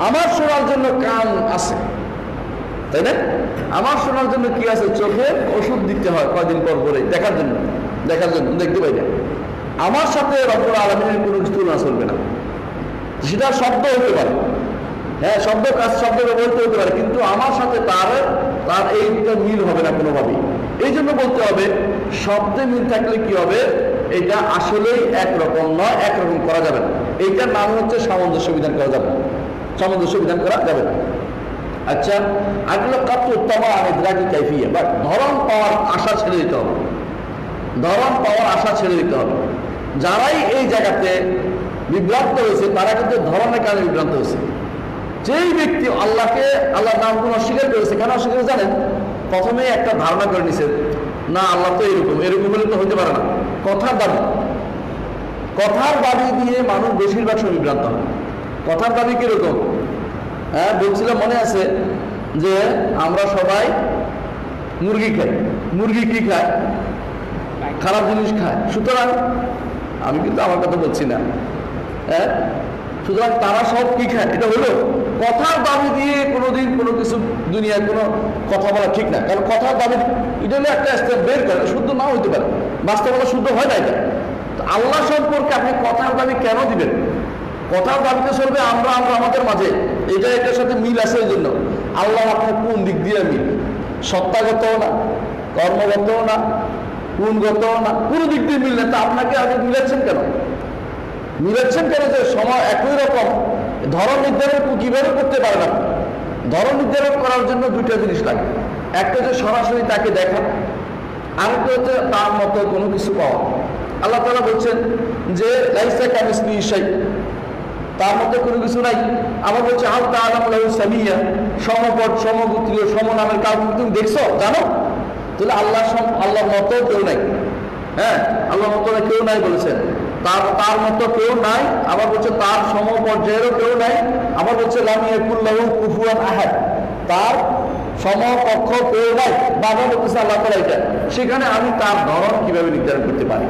আমার শোনার জন্য কান আছে, তাই না? আমার শোনার জন্য কি আছে? চোখে ওষুধ দিতে হয় কয়দিন পর পরে, দেখার জন্য দেখতে পাই না। আমার সাথে রব্বুল আলামিনের কোনো তুলনা চলবে না। সেটা শব্দ হতে পারে, হ্যাঁ, শব্দ ব্যবহৃত হতে পারে, কিন্তু আমার সাথে তার এইটা মিল হবে না কোনোভাবেই। এই জন্য বলতে হবে শব্দে মিল থাকলে কি হবে? এটা আসলেই একরকম নয়, একরকম করা যাবে না। এইটার নাম হচ্ছে সামঞ্জস্য বিধান করা যাবে, সামঞ্জস্য বিধান করা যাবে না। আচ্ছা, আগলো কাতু তামা ইদরাকি কাইফিয়া, বাট ধরন পাওয়ার আশা ছেড়ে দিতে হবে, ধরন পাওয়ার আশা ছেড়ে দিতে হবে। যারাই এই জায়গাতে বিভ্রান্ত হয়েছে তারা কিন্তু ধরনের কারণে বিভ্রান্ত হয়েছে। যেই ব্যক্তি আল্লাহর নামগুলো অস্বীকার করেছে, কেন অস্বীকার জানেন? প্রথমে একটা ধারণা করে নিছে, না আল্লাহ তো এরকম হলে তো হতে পারে না। কথার দাবি দিয়ে মানুষ বেশিরভাগ সময় বিভ্রান্ত হয়। কথার দাবি কিরকম? হ্যাঁ, বলছিলাম মনে আছে যে আমরা সবাই মুরগি খাই। মুরগি কি খায়? খারাপ জিনিস খায়। সুতরাং আমি কিন্তু আমার কথা বলছি না, হ্যাঁ, সুতরাং তারা সব কি খায়? এটা হলো কথার দাবি দিয়ে কোনোদিন কোনো কিছু দুনিয়ায় কোনো কথা বলা ঠিক না, কারণ কথার দাবি এটা হলো একটা স্টেপ বের করে, শুদ্ধ নাও হইতে পারে, বাস্তবতা শুদ্ধ হয় না। এটা আল্লাহ সম্পর্কে আপনি কথার দাবি কেন দিবেন? কথার দাবিতে চলবে আমরা আমাদের মাঝে, এটার সাথে মিল আছে। এই জন্য আল্লাহ আপনার কোন দিক দিয়ে মিল? সত্তাগতও না, কর্মগতও না, গুণগতও না, কোনো দিক দিয়ে মিল না। তা আপনাকে আগে মিলাচ্ছেন কেন? যে সময় একই রকম ধরন নির্ধারণ কিভাবে করতে পারেন আপনি? ধরন নির্ধারণ করার জন্য 2টা জিনিস লাগে। একটা হচ্ছে সরাসরি তাকে দেখা, আরেকটা হচ্ছে তার মতো কোনো কিছু পাওয়া। আল্লাহ তাআলা বলছেন যে লাইসা কামিসলিহি শাই, তার মতো কোনো কিছু নাই। আবার বলছে হাল তাআলামু লাহু সামিয়া, সমপদ, সমগোত্রীয়, সমনামের কাউকে তুমি দেখছো, জানো? তাহলে আল্লাহর মতো কেউ নাই। হ্যাঁ, আল্লাহর মতো কেউ নাই বলেছেন, তার মতো কেউ নাই। আবার বলছে তার সমপর্যায়েরও কেউ নাই। আবার বলছে লাম ইয়াকুল লাহু কুফুয়ান আহাদ, তার সমকক্ষ কেউ নাই। বাবা বলতেছে আল্লাহ তাআলা এটা সেখানে আমি তার ধরন কিভাবে নির্ধারণ করতে পারি?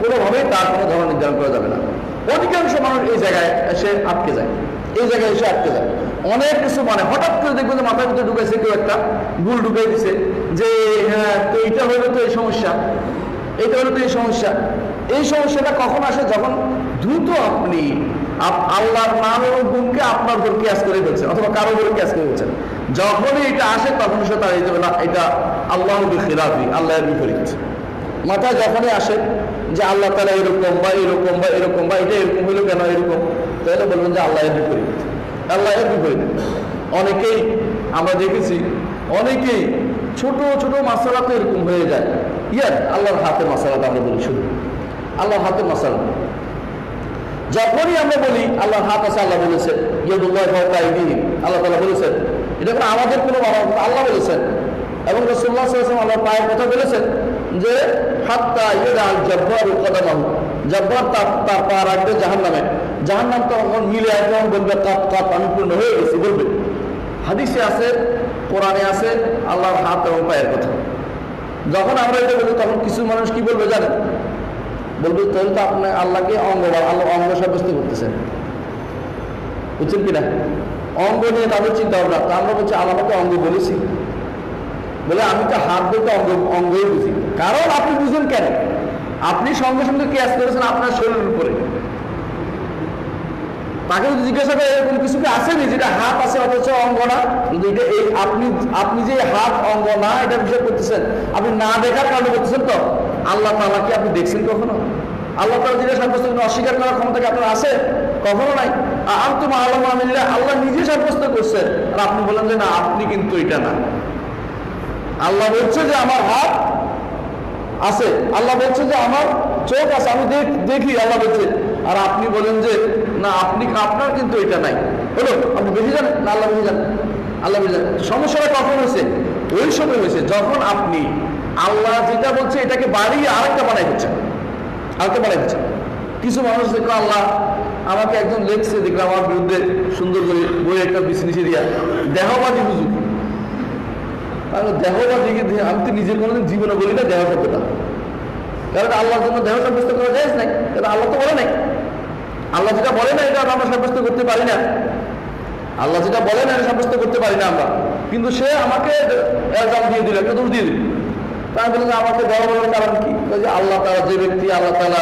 কোনোভাবেই তার কোনো ধরন নির্ধারণ করা যাবে না। অধিকাংশ মানুষ এই জায়গায় এসে আটকে যায়, এই জায়গায় এসে আটকে যায়। অনেক কিছু মানে হঠাৎ করে দেখবেন যে মাথার ভিতরে ঢুকাইছে, কেউ একটা ভুল ঢুকাই দিছে যে হ্যাঁ তো এইটা হইলে তো এই সমস্যা, এইটা হলো তো এই সমস্যা। এই সমস্যাটা কখন আসে? যখন দ্রুত আপনি আল্লাহর নাম এবং গুণকে আপনার উপর কিয়াস করে ফেলছেন অথবা কারো উপর কিয়াস করে ফেলছেন। যখনই এটা আসে তখন সে তার এই না এটা আল্লাহর খিলাফি, আল্লাহর বিপরীত। মাথায় যখনই আসে যে আল্লাহ তাআলা এরকম বা এরকম বা এরকম বা এটা এরকম হইলো কেন এরকম, তাহলে বলবেন যে আল্লাহর বিপরীত, আল্লাহর বিপরীত। অনেকেই আমরা দেখেছি, অনেকেই ছোট ছোট মাসালাতে এরকম হয়ে যায়। আল্লাহর হাতের মাসালাটা আমরা বলি, শুধু আল্লাহর হাতের মাসালা। যখনই আমরা বলি আল্লাহর হাত আছে, আল্লাহ বলেছেন ইয়াদুল্লাহি ফাওকা আইদিহিম, আল্লাহ তাআলা বলেছেন, এটা কোনো আমাদের কোনো বানানো, আল্লাহ বলেছেন। এবং রাসূলুল্লাহ সাল্লাল্লাহু আলাইহি ওয়াসাল্লাম আল্লাহর পায়ের কথা বলেছেন যে হাত্তা ইয়াদাল জাব্বারু কদামাহু, জাব্বার তার পা রাখবে জাহান্নামে, জাহান্নাম তখন মিলে একদম বলবে কাপ কাপ আমি পূর্ণ হয়ে গেছি বলবে। হাদিসে আছে, কোরআনে আছে আল্লাহর হাত এবং পায়ের কথা। যখন আমরা এটা বলি তখন কিছু মানুষ কি বলবে জানেন? বলবে তাহলে তো আপনি আল্লাহকে আল্লাহ অঙ্গ সাব্যস্ত করতেছেন, বুঝছেন কিনা? অঙ্গ নিয়ে তাদের চিন্তা ভাবনা। তা আমরা বলছি আল্লাহকে অঙ্গ বলেছি বলে আমি তো হাত বলতে অঙ্গই বুঝি। কারণ আপনি বুঝেন কেন? আপনি সঙ্গে সঙ্গে কেয়াস করেছেন আপনার শরীরের উপরে। তাকে যদি জিজ্ঞাসা করে এরকম কিছু কি আসেনি যেটা হাত আছে অথচ অঙ্গ না, কিন্তু এটা এই আপনি যে হাত অঙ্গ না এটা বিষয় করতেছেন, আপনি না দেখার কারণে করতেছেন। তো আল্লাহ তাআলাকে আপনি দেখছেন কখনো? আল্লাহ তাআলা যেটা সাব্যস্ত অস্বীকার করার ক্ষমতা কি আপনার আছে? কখনো নাই। আনতুম আ'লামু বিল্লাহ, আল্লাহ নিজে সাব্যস্ত করছেন, আর আপনি বলেন যে না আপনি কিন্তু এটা না। আল্লাহ বলছে যে আমার হাত আছে, আল্লাহ বলছে যে আমার চোখ আছে, আমি দেখি, আল্লাহ বলছে, আর আপনি বলেন যে না আপনার কিন্তু এটা নাই। হলো আপনি বেশি জানেন না আল্লাহ বেশি জানেন? আল্লাহ বেশি জানেন। সমস্যাটা কখন হয়েছে? ওই সময় হয়েছে যখন আপনি আল্লাহ যেটা বলছে এটাকে বাড়িয়ে আরেকটা বানাই দিচ্ছেন, আরেকটা বানাই দিচ্ছেন। কিছু মানুষ দেখলো আল্লাহ আমাকে একজন লেখছে, দেখলাম আমার বিরুদ্ধে সুন্দর করে বই একটা বিছনিছে দিয়া দেহবাদী হুজুর। দেহবাদী আমি তো নিজের কোনোদিন জীবনে বলি না দেহ শব্দটা, কারণ আল্লাহর জন্য দেহ সাব্যস্ত করা যায় নাই, কারণ আল্লাহ তো বলে নাই। আল্লাহ যেটা বলে না এটা আমরা সাব্যস্ত করতে পারি না, আল্লাহ যেটা বলে না এটা সাব্যস্ত করতে পারি না আমরা। কিন্তু সে আমাকে এলজাম দিয়ে দিল, একটা দোষ দিয়ে দিল। তাই বলে যে আমাকে দেওয়া বলার কারণ কি? আল্লাহ তাআলা যে ব্যক্তি আল্লাহ তাআলা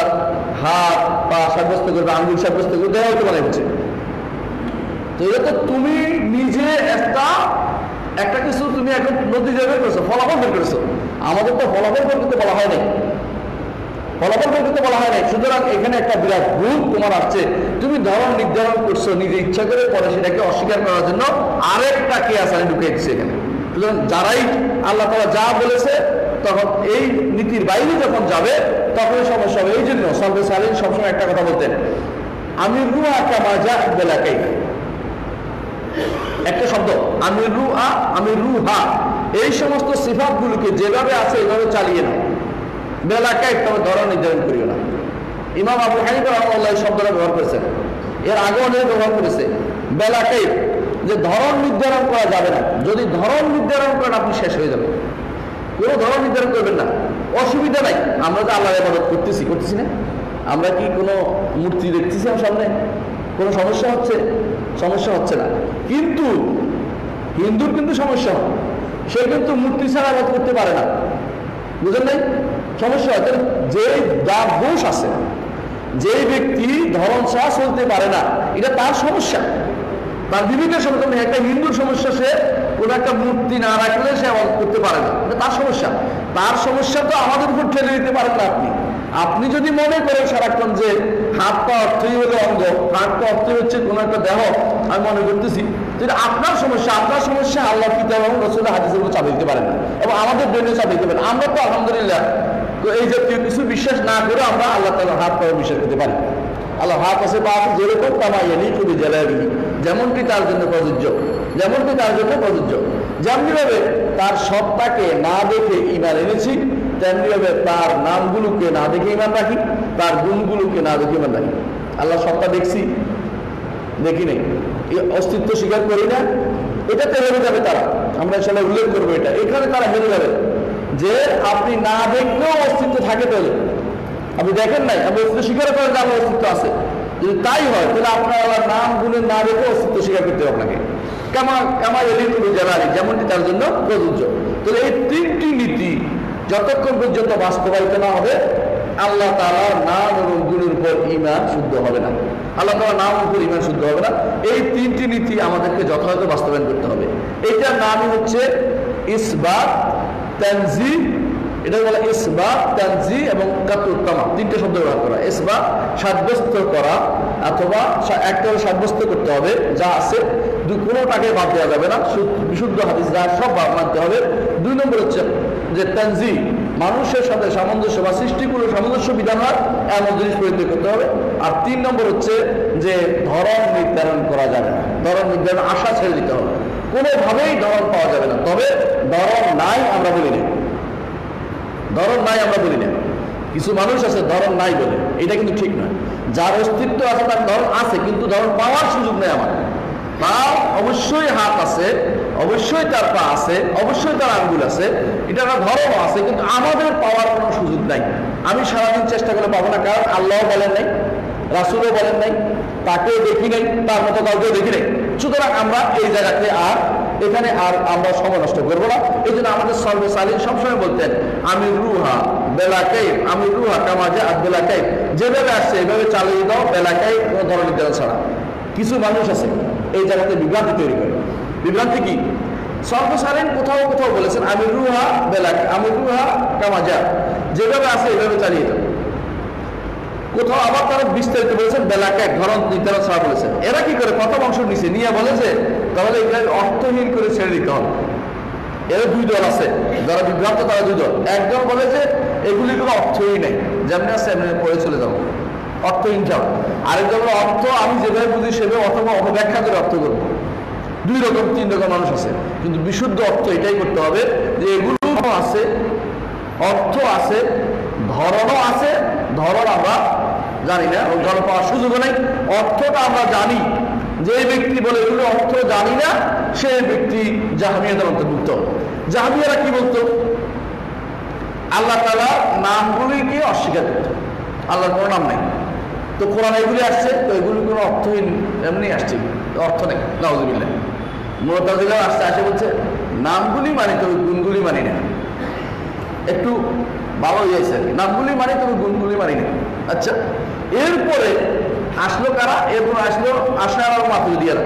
হাত পা সাব্যস্ত করবে, আঙ্গুল সাব্যস্ত করবে, দেহ হতে বানাইছে। তো এটা তো তুমি নিজে একটা কিছু তুমি এখন নতিজা বের করেছো, ফলাফল বের করেছো। আমাদের তো ফলাফল বের করতে বলা হয় নাই, ফলাফল বের করতে বলা হয় নাই। সুতরাং এখানে একটা বিরাট ভুল তোমার আসছে। তুমি ধরন নির্ধারণ করছো নিজে ইচ্ছা করে, পরে সেটাকে অস্বীকার করার জন্য আরেকটা কেয়াস আইন ঢুকে দিচ্ছে এখানে। সুতরাং যারাই আল্লাহ তাআলা যা বলেছে তখন এই নীতির বাইরে যখন যাবে তখনই সমস্যা হবে। এই জন্য সালফে সালিহিন সবসময় একটা কথা বলতেন, আমির রুহা কামা জাআত বিলা কাইফ। একটা শব্দ আমির রুহা, এই সমস্ত সিফাতগুলোকে যেভাবে আছে এইভাবে চালিয়ে নাও, বেলা কাইফ, তবে ধরন নির্ধারণ করিও না। ইমাম আবু হানিফা রাহিমাহুল্লাহ এই শব্দটা ব্যবহার করেছেন, এর আগে অনেক ব্যবহার করেছে। বেলা কাইফ, যে ধরন নির্ধারণ করা যাবে না। যদি ধরন নির্ধারণ করেন আপনি শেষ হয়ে যাবেন। কোনো ধরন নির্ধারণ করবেন না, অসুবিধা নাই। আমরা তো আল্লাহর ইবাদত করতেছি না? আমরা কি কোনো মূর্তি দেখতেছি আমার সামনে? কোনো সমস্যা হচ্ছে? সমস্যা হচ্ছে না। কিন্তু হিন্দুর কিন্তু সমস্যা হয়, সে কিন্তু মূর্তি ছাড়া ইবাদত করতে পারে না, বুঝলেন নাই? সমস্যা হয়। যে যার দোষ আছে, যে ব্যক্তি ধরন ছাড়া চলতে পারে না, এটা তার সমস্যা, তার বিবেকের সমস্যা। একটা হিন্দুর সমস্যা, সে কোনো একটা মূর্তি না রাখলে সে ইবাদত করতে পারে না, এটা তার সমস্যা। তার সমস্যা তো আমাদের উপর ঠেলে দিতে পারেন না আপনি। আপনি যদি মনে করেন সারাক্ষণ যে হাত পা অর্থই হলো অঙ্গ, হাত পা অর্থই হচ্ছে কোনো একটা দেহ, আমি মনে করতেছি যেটা আপনার সমস্যা। আপনার সমস্যা আল্লাহ কিতাব এবং রাসূলের হাদিসের উপর চাপ দিতে পারেন না, এবং আমাদের ব্রেনে চাপ দিতে পারেন। আমরা তো আলহামদুলিল্লাহ তো এই জাতীয় কিছু বিশ্বাস না করে আমরা আল্লাহ তাআলার হাত পা বিশ্বাস করতে পারি। আল্লাহ হাত আছে পা আছে, যেরকম তামাইয়ানি খুবই জ্বালাবি, যেমনটি তার জন্য প্রযোজ্য, যেমনটি তার জন্য প্রযোজ্য। যেমনিভাবে তার সত্তাকে না দেখে ঈমান এনেছি, তেমনিভাবে তার নামগুলোকে না দেখে ঈমান রাখি, তার গুণগুলোকে না দেখে ঈমান রাখি। আল্লাহ সত্তা দেখছি, দেখি নেই, অস্তিত্ব স্বীকার করি না, এটাতে হেরে যাবে তারা। আমরা ইনশাআল্লাহ উল্লেখ করবো এটা। এখানে তারা হেরে যাবে যে আপনি না দেখলেও অস্তিত্ব থাকে। তাহলে আপনি দেখেন নাই, আপনি অস্তিত্ব স্বীকার করেন যে আমার অস্তিত্ব আছে। যদি তাই হয় তাহলে আপনার আল্লাহর নাম গুণে না দেখে অস্তিত্ব স্বীকার করতে হবে আপনাকে। যেমনটি তার জন্য প্রযোজ্য। তাহলে এই তিনটি নীতি যতক্ষণ পর্যন্ত বাস্তবায়িত না হবে আল্লাহ তাআলার নাম এবং গুণের উপর ঈমান শুদ্ধ হবে না। আল্লাহ তাআলার নাম উপর ঈমান শুদ্ধ হবে না। এই তিনটি নীতি আমাদেরকে যথাযথ বাস্তবায়ন করতে হবে। এইটার নামই হচ্ছে ইসবাত, তানজিহ। এটা বলে ইসবাত, তানজিহ এবং কাতুল তামাম, তিনটে শব্দ ব্যবহার করা। ইসবাত সাব্যস্ত করা, অথবা একটা সাব্যস্ত করতে হবে যা আছে, কোনোটাকে বাদ দেওয়া যাবে না, বিশুদ্ধ হাদিস যা সব মানতে হবে। 2 নম্বর হচ্ছে যে তানজিহ, মানুষের সাথে সামঞ্জস্য বা সৃষ্টিগুলোর সামঞ্জস্য বিধান হয় এমন জিনিস পরিত্যাগ করতে হবে। আর 3 নম্বর হচ্ছে যে ধরন নির্ধারণ করা যাবে না, ধরন নির্ধারণ আশা ছেড়ে দিতে হবে। কোনোভাবেই ধরন পাওয়া যাবে না। তবে ধরন নাই আমরা বলি না, ধরন নাই আমরা বলি না। কিছু মানুষ আছে ধরন নাই বলে, এটা কিন্তু ঠিক নয়। যার অস্তিত্ব আছে তার ধরন আছে, কিন্তু ধরন পাওয়ার সুযোগ নেই আমার। পা অবশ্যই, হাত আছে অবশ্যই, তার পা আছে অবশ্যই, তার আঙ্গুল আছে, এটা একটা ধরনও আছে, কিন্তু আমাদের পাওয়ার কোনো সুযোগ নাই। আমি সারাদিন চেষ্টা করে পাবো না, কারণ আল্লাহও বলেন নাই, রাসূলও বলেন নাই, তাকেও দেখি নাই, তার মতো কাউকেও দেখি নাই। সুতরাং আমরা এই জায়গাতে এখানে আমরা সময় নষ্ট করবো না। এই জন্য আমাদের সর্বে সালিম সবসময় বলতেন আমি রুহা বেলাকাই, আমি রুহা কামাজা আর বেলাকাই, যেভাবে আসছে এইভাবে চালিয়ে দাও, বেলাকাই কোনো ধরনের দেওয়া ছাড়া। কিছু মানুষ আছে এই জায়গাতে বিভ্রান্তি তৈরি করে। বিভ্রান্তি কি? সর্বে সালিম কোথাও কোথাও বলেছেন আমি রুহা বেলাকাই, আমি রুহা কামাজা, যেভাবে আসছে এইভাবে চালিয়ে দাও। কোথাও আবার তারা বিস্তারিত বলেছেন বেলাকে এক ধরন নির্ধারণ ছাড়া বলেছেন। এরা কি করে প্রথম অংশ নিচে নিয়ে বলেছে তাহলে এটা অর্থহীন করে ছেড়ে দিতে হবে। এর 2 দল আছে যারা বিভ্রান্ত, তারা 2 দল। একজন বলে যে এগুলি কোনো অর্থই নেই, যেমনি আছে এমনি পড়ে চলে যাবো, অর্থহীন যাও। আরেকজন বলে অর্থ আমি যেভাবে বুঝি সেভাবে অথবা অপব্যাখ্যা করে অর্থ করবো। 2 রকম 3 রকম মানুষ আছে। কিন্তু বিশুদ্ধ অর্থ এটাই করতে হবে যে এগুলো আছে, অর্থ আছে, ধরনও আছে, ধরন আমরা জানি না, ধরন পাওয়ার সুযোগও নেই। অর্থটা আমরা জানি, যে ব্যক্তি বলে এগুলো অর্থ জানি না সেই ব্যক্তি জাহমিয়াদের অন্তর্ভুক্ত। জাহমিয়ারা কি বলতো? আল্লাহ তাআলা নামগুলিকে অস্বীকার করত, আল্লাহর কোনো নাম নেই। তো কোরআন এগুলি আসছে, তো এগুলি কোনো অর্থহীন এমনি আসছে, অর্থ নেই। নাউযুবিল্লাহ। মুতাযিলা আসছে বলছে নামগুলি মানি তবে গুণগুলি মানি না। একটু ভালো হয়েছে, নামগুলি মানি তবে গুণগুলি মানি না। আচ্ছা, এরপরে আসলো কারা? এরপর আসলো আশাআরা আর মাতুরিদিয়ারা।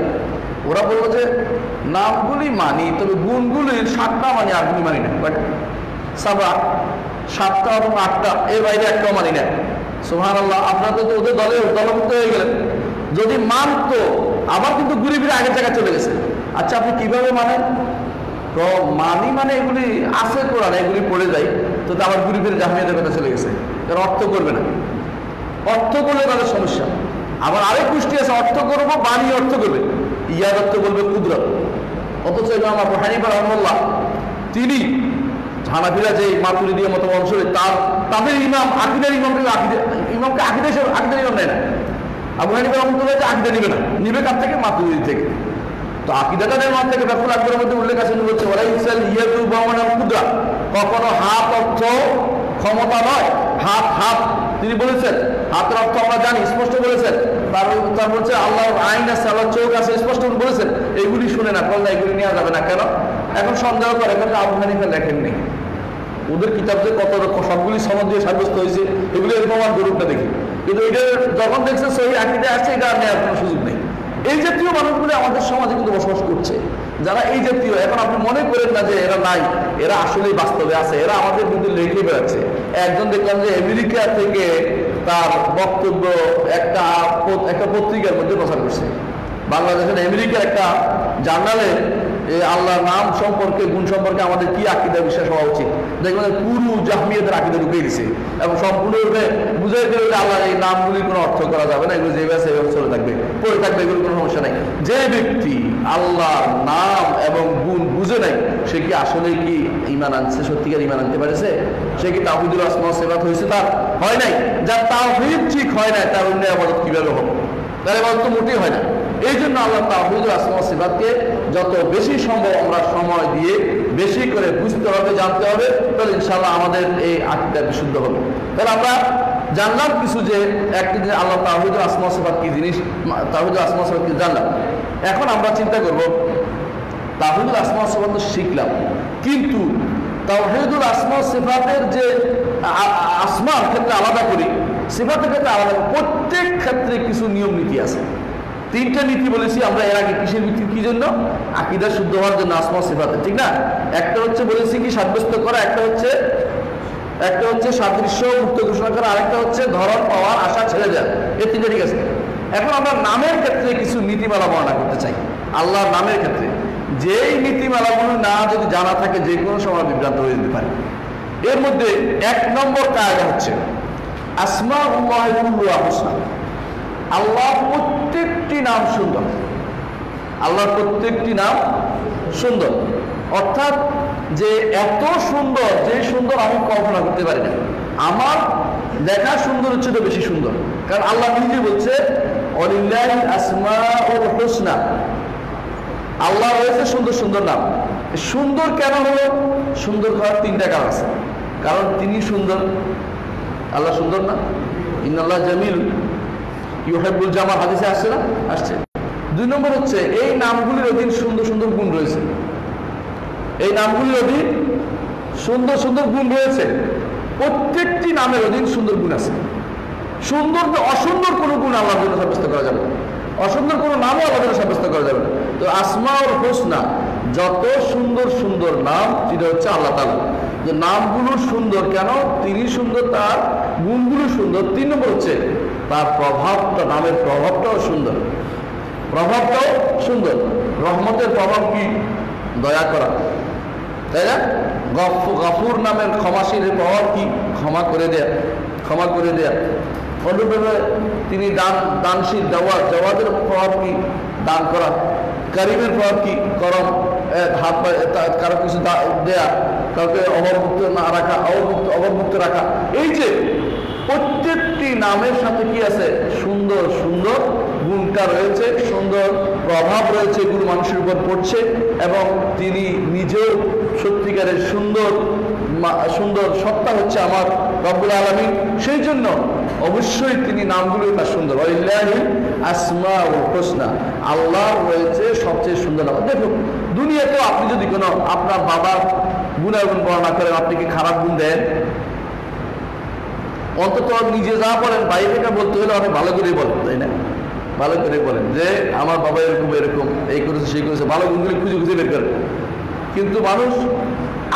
ওরা বললো যে নামগুলি মানি তবে গুণগুলির 7টা মানি, 8গুলি মানি না। বাট 7টা এবং 8টা, এর বাইরে একটাও মানি না। সুবহানাল্লাহ, আপনারা তো ওদের দলভুক্ত হয়ে গেলেন। যদি মানতো আবার কিন্তু ঘুরে ফিরে আগের জায়গায় চলে গেছে। আচ্ছা, আপনি কিভাবে মানেন? তো মানি মানে এগুলি আছে কোরআনে, এগুলি পড়ে যায়, তো আবার ঘুরে ফিরে জাহমিয়াদের কথা চলে গেছে। কারণ অর্থ করবে না, অর্থ করলে তাদের সমস্যা। আবার আরেক গোষ্ঠী আছে অর্থ করবো, বাণী অর্থ করবে, ইয়াদ অর্থ বলবে কুদরত। অথচ ইমাম আবু হানিফা রাহিমাহুল্লাহ তিনি হানাফিরা যে মাতুরিদীয় মত অংশে তাদের ইমাম আকীদার ইমামকে আকীদার ইমাম নেয় না। আবু হানিফা রাহিমাহুল্লাহ যে আকীদা নিবে না, নিবে কার থেকে? মাতুরিদি থেকে। তো আকীদাটা নেওয়ার থেকে ব্যাপার আকবরের মধ্যে উল্লেখ আছে, বলছে ওরা ইসলাম ইয়াদু বাওয়ানা কুদরা, কখনো হাত অর্থ ক্ষমতা নয়, হাত হাত তিনি বলেছেন, হাতের অর্থ আমরা জানি, স্পষ্ট বলেছেন। তার বলছে আল্লাহর আইন আছে, আল্লাহর চোখ আছে, স্পষ্ট বলেছেন। এগুলি শুনে না, বললে এগুলি নেওয়া যাবে না। কেন? এখন সন্দেহ করে, কিন্তু আবু হানিফা লেখেন নেই। ওদের কিতাব যে কত সবগুলি সনদ দিয়ে সাব্যস্ত হয়েছে, এগুলি এরকম আর গরুটা দেখি, কিন্তু এটা যখন দেখছে সহি আকীদা আসছে, এটা আর নেওয়ার কোনো সুযোগ নেই। এই জাতীয় মানুষগুলি আমাদের সমাজে কিন্তু বসবাস করছে। যারা এই জাতীয়, এখন আপনি মনে করেন না যে এরা নাই, এরা আসলেই বাস্তবে আছে, এরা আমাদের বিরুদ্ধে লেখে বেড়াচ্ছে। একজন দেখলাম যে আমেরিকা থেকে তার বক্তব্য একটা পত্রিকার মধ্যে প্রচার করছে। বাংলাদেশের আমেরিকার একটা জার্নালে আল্লাহর নাম সম্পর্কে, গুণ সম্পর্কে আমাদের কি আকীদা বিশ্বাস হওয়া উচিত, দেখবেন পুরো জাহমিয়াদের আকীদা ঢুকে গেছে এবং সম্পূর্ণরূপে বুঝাই দিল যে আল্লাহর এই নামগুলির কোনো অর্থ করা যাবে না, এগুলো যেভাবে আছে এভাবে চলে থাকবে, পড়ে থাকবে, এগুলোর কোনো সমস্যা নাই। যে ব্যক্তি আল্লাহর নাম এবং গুণ বুঝে নাই, সে কি আসলে কি ঈমান আনছে? সত্যিকার ঈমান আনতে পারেছে? সে কি তাওহীদুল আসমা ওয়া সিফাত হয়েছে? তার হয় নাই। যার তাওহীদ ঠিক হয় নাই, তার অন্য ইবাদত কিভাবে হবে? তার ইবাদত তো মোটেই হয় না। এই জন্য আল্লাহ তাওহীদুল আসমা ওয়াস সিফাতকে যত বেশি সম্ভব আমরা সময় দিয়ে বেশি করে বুঝতে হবে, জানতে হবে, তাহলে ইনশাআল্লাহ আমাদের এই আকীদা বিশুদ্ধ হবে। তাহলে আমরা জানলাম কিছু যে একটি দিন আল্লাহ তাওহীদুল আসমা ওয়াস সিফাত কি জিনিস, তাওহীদুল আসমা ওয়াস সিফাত কি জানলাম। এখন আমরা চিন্তা করব তাওহীদুল আসমা ওয়াস সিফাত তো শিখলাম, কিন্তু তাওহীদুল আসমা ওয়াস সিফাতের যে আসমার ক্ষেত্রে আলাদা করি, সিফাতের ক্ষেত্রে আলাদা, প্রত্যেক ক্ষেত্রে কিছু নিয়ম নীতি আছে। 3টা নীতি বলেছি আমরা এর আগে, কিসের নীতি, কি জন্য? আকীদা শুদ্ধ হওয়ার জন্য আসমা সিফাতের, ঠিক না? একটা হচ্ছে বলেছি কি সাব্যস্ত করা, একটা হচ্ছে সাদৃশ্য মুক্ত ঘোষণা করা, আরেকটা হচ্ছে ধরন পাওয়ার আশা ছেড়ে যায়। এই 3টা ঠিক আছে। এখন আমরা নামের ক্ষেত্রে কিছু নীতিমালা বর্ণনা করতে চাই। আল্লাহর নামের ক্ষেত্রে যেই নীতিমালাগুলো না যদি জানা থাকে, যে কোনো সময় বিভ্রান্ত হয়ে যেতে পারে। এর মধ্যে 1 নম্বর কায়দা হচ্ছে আসমাউল্লাহি কুল্লুহা হুসনা। আল্লাহ প্রত্যেকটি নাম সুন্দর, আল্লাহর প্রত্যেকটি নাম সুন্দর, অর্থাৎ যে এত সুন্দর, যে সুন্দর আমি কল্পনা করতে পারি না। আমার দেখা সুন্দর হচ্ছে তো বেশি সুন্দর, কারণ আল্লাহ নিজে বলছে ওয়ালিল্লাহিল আসমাউল হুসনা, আল্লাহ রয়েছে সুন্দর সুন্দর নাম। সুন্দর কেন হলো? সুন্দর করার 3টা কারণ আছে। কারণ তিনি সুন্দর, আল্লাহ সুন্দর না, ইন্নাল্লাহ জামিল ইউহিব্বুল জামাল, হাদিসে আসছে না? আসছে। 2 নম্বর হচ্ছে এই নামগুলির অধীন সুন্দর সুন্দর গুণ রয়েছে, এই নামগুলির অধীন সুন্দর সুন্দর গুণ রয়েছে। প্রত্যেকটি নামের অধীন সুন্দর গুণ আছে। সুন্দর, অসুন্দর কোনো গুণ আল্লাহর জন্য সাব্যস্ত করা যাবে, অসুন্দর কোনো নামও আল্লাহর জন্য সাব্যস্ত করা যাবে। তো আসমাউল হুসনা, যত সুন্দর সুন্দর নাম, যেটা হচ্ছে আল্লাহ তাআলা, যে নামগুলো সুন্দর কেন? তিনি সুন্দর, তার গুণগুলো সুন্দর। 3 নম্বর হচ্ছে তার প্রভাবটা, নামের প্রভাবটাও সুন্দর, প্রভাবটাও সুন্দর। রহমতের প্রভাব কি? দয়া করা, তাই না? গফুর নামের ক্ষমাশীলের প্রভাব কি? ক্ষমা করে দেয়া, ক্ষমা করে দেয়া। অনুরূপভাবে তিনি দানশীল, জওয়াদের প্রভাব কি? দান করা। করিমের প্রভাব কি? করম, হাত কারো কিছু দেয়া, কাউকে অবমুক্ত না রাখা, অবমুক্ত রাখা। এই যে প্রত্যেকটি নামের সাথে কি আছে? সুন্দর সুন্দর গুণটা রয়েছে, সুন্দর প্রভাব রয়েছে, এগুলো মানুষের উপর পড়ছে, এবং তিনি নিজেও সত্যিকারের সুন্দর সুন্দর সত্তা হচ্ছে আমার রব্বুল আলামিন। সেই জন্য অবশ্যই তিনি নামগুলো তার সুন্দর। ওয়ালিল্লাহিল আসমাউল হুসনা, আল্লাহর রয়েছে সবচেয়ে সুন্দর নাম। দেখুন, দুনিয়াতেও আপনি যদি কোনো আপনার বাবার গুণাগুণ বর্ণনা করেন, আপনি কি খারাপ গুণ দেন? অন্তত নিজে যা বলেন, বাইরে থেকে বলতে হলে অনেক ভালো করেই বলেন, তাই না? ভালো করে বলেন যে আমার বাবা এরকম এরকম, এই করেছে সেই করেছে, ভালো গুণগুলি খুঁজে খুঁজে বের করেন। কিন্তু মানুষ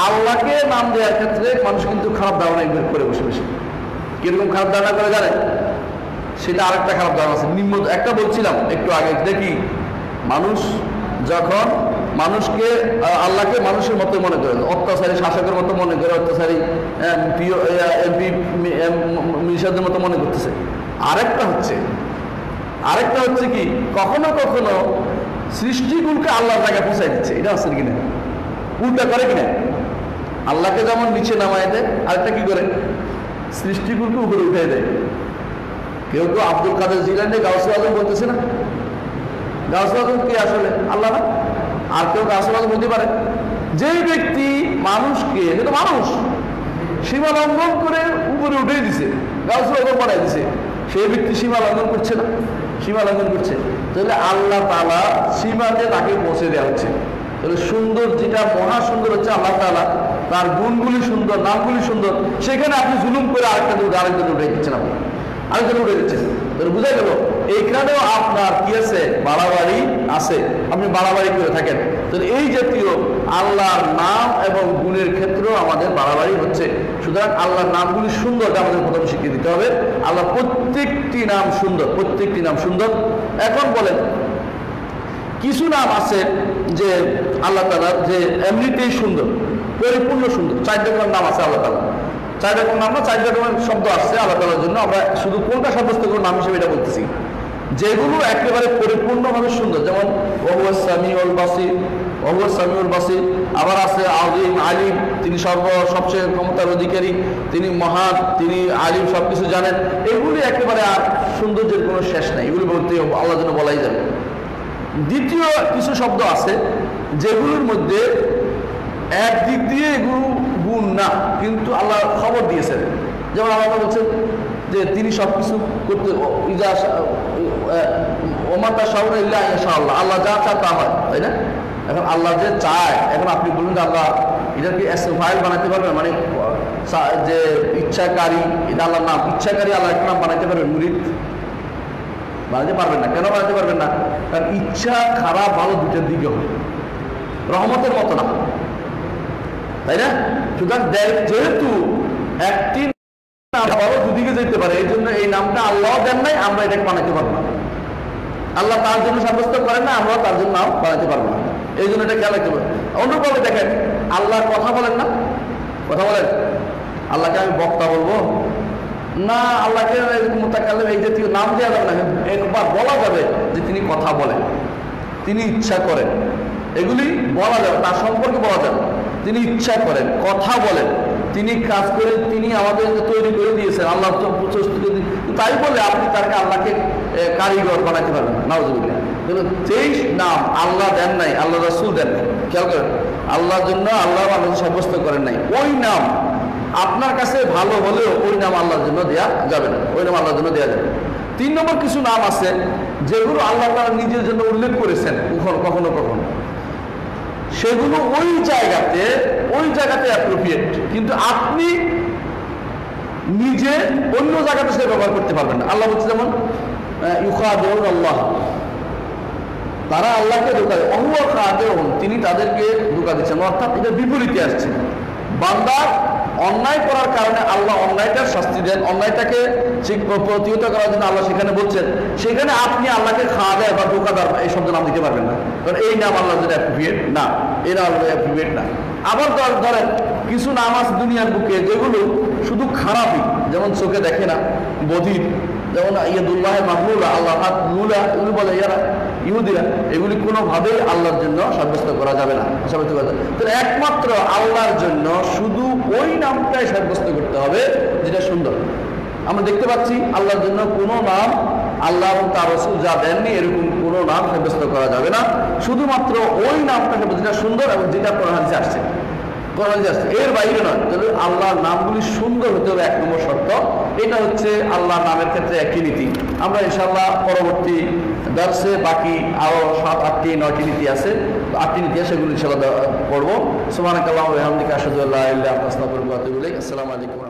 আল্লাহকে নাম দেওয়ার ক্ষেত্রে মানুষ কিন্তু খারাপ ধারণা বের করে বসে বসে। কিরকম খারাপ ধারণা করে জানেন? সেটা আরেকটা খারাপ ধারণা আছে। একটা বলছিলাম একটু আগে, দেখি মানুষ যখন মানুষকে, আল্লাহকে মানুষের মতো মনে করে, অত্যাচারী শাসকের মতো মনে করে, অত্যাচারী এমপি মিনিস্টারদের মতো মনে করতেছে। আরেকটা হচ্ছে কি, কখনো কখনো সৃষ্টিগুলোকে আল্লাহর জায়গায় পৌঁছাই দিচ্ছে। এটা আছে কিনা? উল্টা করে কিনা? আল্লাহকে যেমন নিচে নামায় দেয়, আরেকটা কি করে? সৃষ্টিগুলোকে উপরে উঠে দেয়। কেউ কেউ আব্দুল কাদের জিলানী গাউসুল আজম বলতেছে না? গাউসুল আজম কি আসলে আল্লাহ না? আর কেউ গাউসুল আজম বলতে পারে? যেই ব্যক্তি মানুষকে, যেটা মানুষ সীমা লঙ্ঘন করে উপরে উঠে দিছে, গাউসুল আজম বানাই দিছে, সেই ব্যক্তি সীমা লঙ্ঘন করছে না? সীমা লঙ্ঘন করছে। তাহলে আল্লাহ তাআলা সীমাতে তাকে পৌঁছে দেওয়া হচ্ছে। তাহলে সুন্দর, যেটা মহা সুন্দর হচ্ছে আল্লাহ তাআলা, তার গুণগুলি সুন্দর, নামগুলি সুন্দর, সেখানে আপনি জুলুম করে আরেকজন উঠে দিচ্ছেন, আপনি আরেকজন উঠে দিচ্ছেন। তাহলে বুঝা গেল এইখানেও আপনার কি আছে? বাড়াবাড়ি আছে, আপনি বাড়াবাড়ি করে থাকেন। তাহলে এই জাতীয় আল্লাহর নাম এবং গুণের ক্ষেত্রেও আমাদের বাড়াবাড়ি হচ্ছে। সুতরাং আল্লাহর নামগুলি সুন্দর, আমাদের প্রথমে শিখিয়ে দিতে হবে। আল্লাহ প্রত্যেকটি নাম সুন্দর, প্রত্যেকটি নাম সুন্দর। এখন বলেন, কিছু নাম আছে যে আল্লাহ তাআলার যে এমনিতেই সুন্দর, পরিপূর্ণ সুন্দর। 4 রকমের নাম আছে আল্লাহ তাআলা। 4 রকমের নাম না, 4 রকমের শব্দ আসছে আল্লাহ তাআলার জন্য। আমরা শুধু কোনটা সাব্যস্ত করে নাম হিসেবে এটা বলতেছি, যেগুলো একেবারে পরিপূর্ণভাবে সুন্দর। যেমন ওহুয়া সামিউল বাসির, ওহুয়া সামিউল বাসির। আবার আছে আযীম, আলিম, তিনি সবচেয়ে ক্ষমতার অধিকারী, তিনি মহান, তিনি আলিম, সবকিছু জানেন। এগুলি একেবারে আর সৌন্দর্যের কোনো শেষ নাই। এগুলি বলতে আল্লাহর জন্য বলাই যাবে। দ্বিতীয় কিছু শব্দ আছে যেগুলোর মধ্যে একদিক দিয়ে এগুলো গুণ না, কিন্তু আল্লাহ খবর দিয়েছেন। যেমন আল্লাহ বলছেন যে তিনি সবকিছু করতে, আল্লাহ যা চায় তা হয়, তাই না? এখন আল্লাহ যে চায়, এখন আপনি বলুন যে আল্লাহ এটাকে ফাইল বানাতে পারবেন, মানে যে ইচ্ছাকারী, এটা আল্লাহর নাম, ইচ্ছাকারী আল্লাহ একটা নাম বানাতে পারবেন? মুরিদ বানাতে পারবেন না। কেন বানাতে পারবেন না? কারণ ইচ্ছা খারাপ ভালো দুটোর দিকে হয়, রহমতের মতো না, তাই না? সুতরাং যেহেতু একটি নাম ভালো দুদিকে যেতে পারে, এই জন্য এই নামটা আল্লাহ দেন নাই, আমরা এটাকে বানাতে পারবো না। আল্লাহ তার জন্য সাব্যস্ত করেন না, আমরা তার জন্য নাম বানাতে পারবো না। এই জন্য এটা খেয়াল রাখতে পারবো। অন্যভাবে দেখেন, আল্লাহ কথা বলেন না, কথা বলেন। আল্লাহকে আমি বক্তা বলবো না, আল্লাহকে মুতাকাল্লিম এই জাতীয় নাম দেওয়া যাবে না, একবার বলা যাবে যে তিনি কথা বলেন, তিনি ইচ্ছা করেন, এগুলি বলা যাবে, তার সম্পর্কে বলা যাবে। তিনি ইচ্ছা করেন, কথা বলেন, তিনি কাজ করে, তিনি আমাদের তৈরি করে দিয়েছেন, আল্লাহ তাই বলে আপনি তাকে আল্লাহকে কারিগর বানাতে পারবেন না, নাউযুবিল্লাহ। কিন্তু যেই নাম আল্লাহ দেন নাই, আল্লাহ রাসূল দেন নাই, খেয়াল করেন, আল্লাহর জন্য আল্লাহ মানুষ সাব্যস্ত করেন নাই, ওই নাম আপনার কাছে ভালো হলেও ওই নাম আল্লাহর জন্য দেওয়া যাবে না, ওই নাম আল্লাহর জন্য দেওয়া যাবে। 3 নম্বর কিছু নাম আছে যেগুলো আল্লাহ তাআলা নিজের জন্য উল্লেখ করেছেন কখনো কখনো, সেগুলো ওই জায়গাতে অ্যাপ্রোপ্রিয়েট, কিন্তু আপনি নিজে অন্য জায়গাতে সেটা ব্যবহার করতে পারবেন না। আল্লাহ বলছে যেমন ইউখাদিউন আল্লাহ, তারা আল্লাহকে ধোঁকা দেয়, অহুয়া খাদিউন, তিনি তাদেরকে ধোঁকা দিচ্ছেন, অর্থাৎ এটা বিপরীতে আসছে। বান্দা অন্যায় করার কারণে আল্লাহ অন্যায়টার শাস্তি দেন, অন্যায়টাকে প্রতিহত করার জন্য আল্লাহ সেখানে বলছেন, সেখানে আপনি আল্লাহকে খাওয়া দেয় বা ধোঁকাদার এই শব্দ নাম দিতে পারবেন না, কারণ এই নাম আল্লাহ যেটা অ্যাপ্রোপ্রিয়েট না, এই নাম আল্লাহ অ্যাপ্রোপ্রিয়েট না। আবার ধরেন কিছু নাম আছে দুনিয়ার বুকে যেগুলো শুধু খারাপই, যেমন চোখে দেখে না, বধির, যেমন ইয়াদুল্লাহ মাহলুলা, আল্লাহ হাত লুলা, এগুলি বলে ইয়ারা ইহুদিরা, এগুলি কোনোভাবেই আল্লাহর জন্য সাব্যস্ত করা যাবে না, সাব্যস্ত করা যাবে। তাহলে একমাত্র আল্লাহর জন্য শুধু ওই নামটাই সাব্যস্ত করতে হবে যেটা সুন্দর। আমরা দেখতে পাচ্ছি আল্লাহর জন্য কোনো নাম আল্লাহ এবং তার রাসূল যা দেননি এরকম কোনো নাম সাব্যস্ত করা যাবে না, শুধুমাত্র ওই নামটাকে যেটা সুন্দর এবং যেটা কোরআন হাদিসে আসছে, এর বাইরে নয়। তাহলে আল্লাহর নামগুলি সুন্দর হতে হবে 1 নম্বর শর্ত। এটা হচ্ছে আল্লাহর নামের ক্ষেত্রে একটি নীতি। আমরা ইনশাআল্লাহ পরবর্তী দর্শে বাকি আরো 7, 8টি 9টি নীতি আছে, 8টি নীতি আছে, সেগুলো ইনশাআল্লাহ পড়বো। সুবহানাকাল্লাহু ওয়া বিহামদিকা আশহাদু আল্লা ইলাহা ইল্লা আনতা আস্তাগফিরুকা ওয়া আতুবু ইলাইক। আসসালামু আলাইকুম।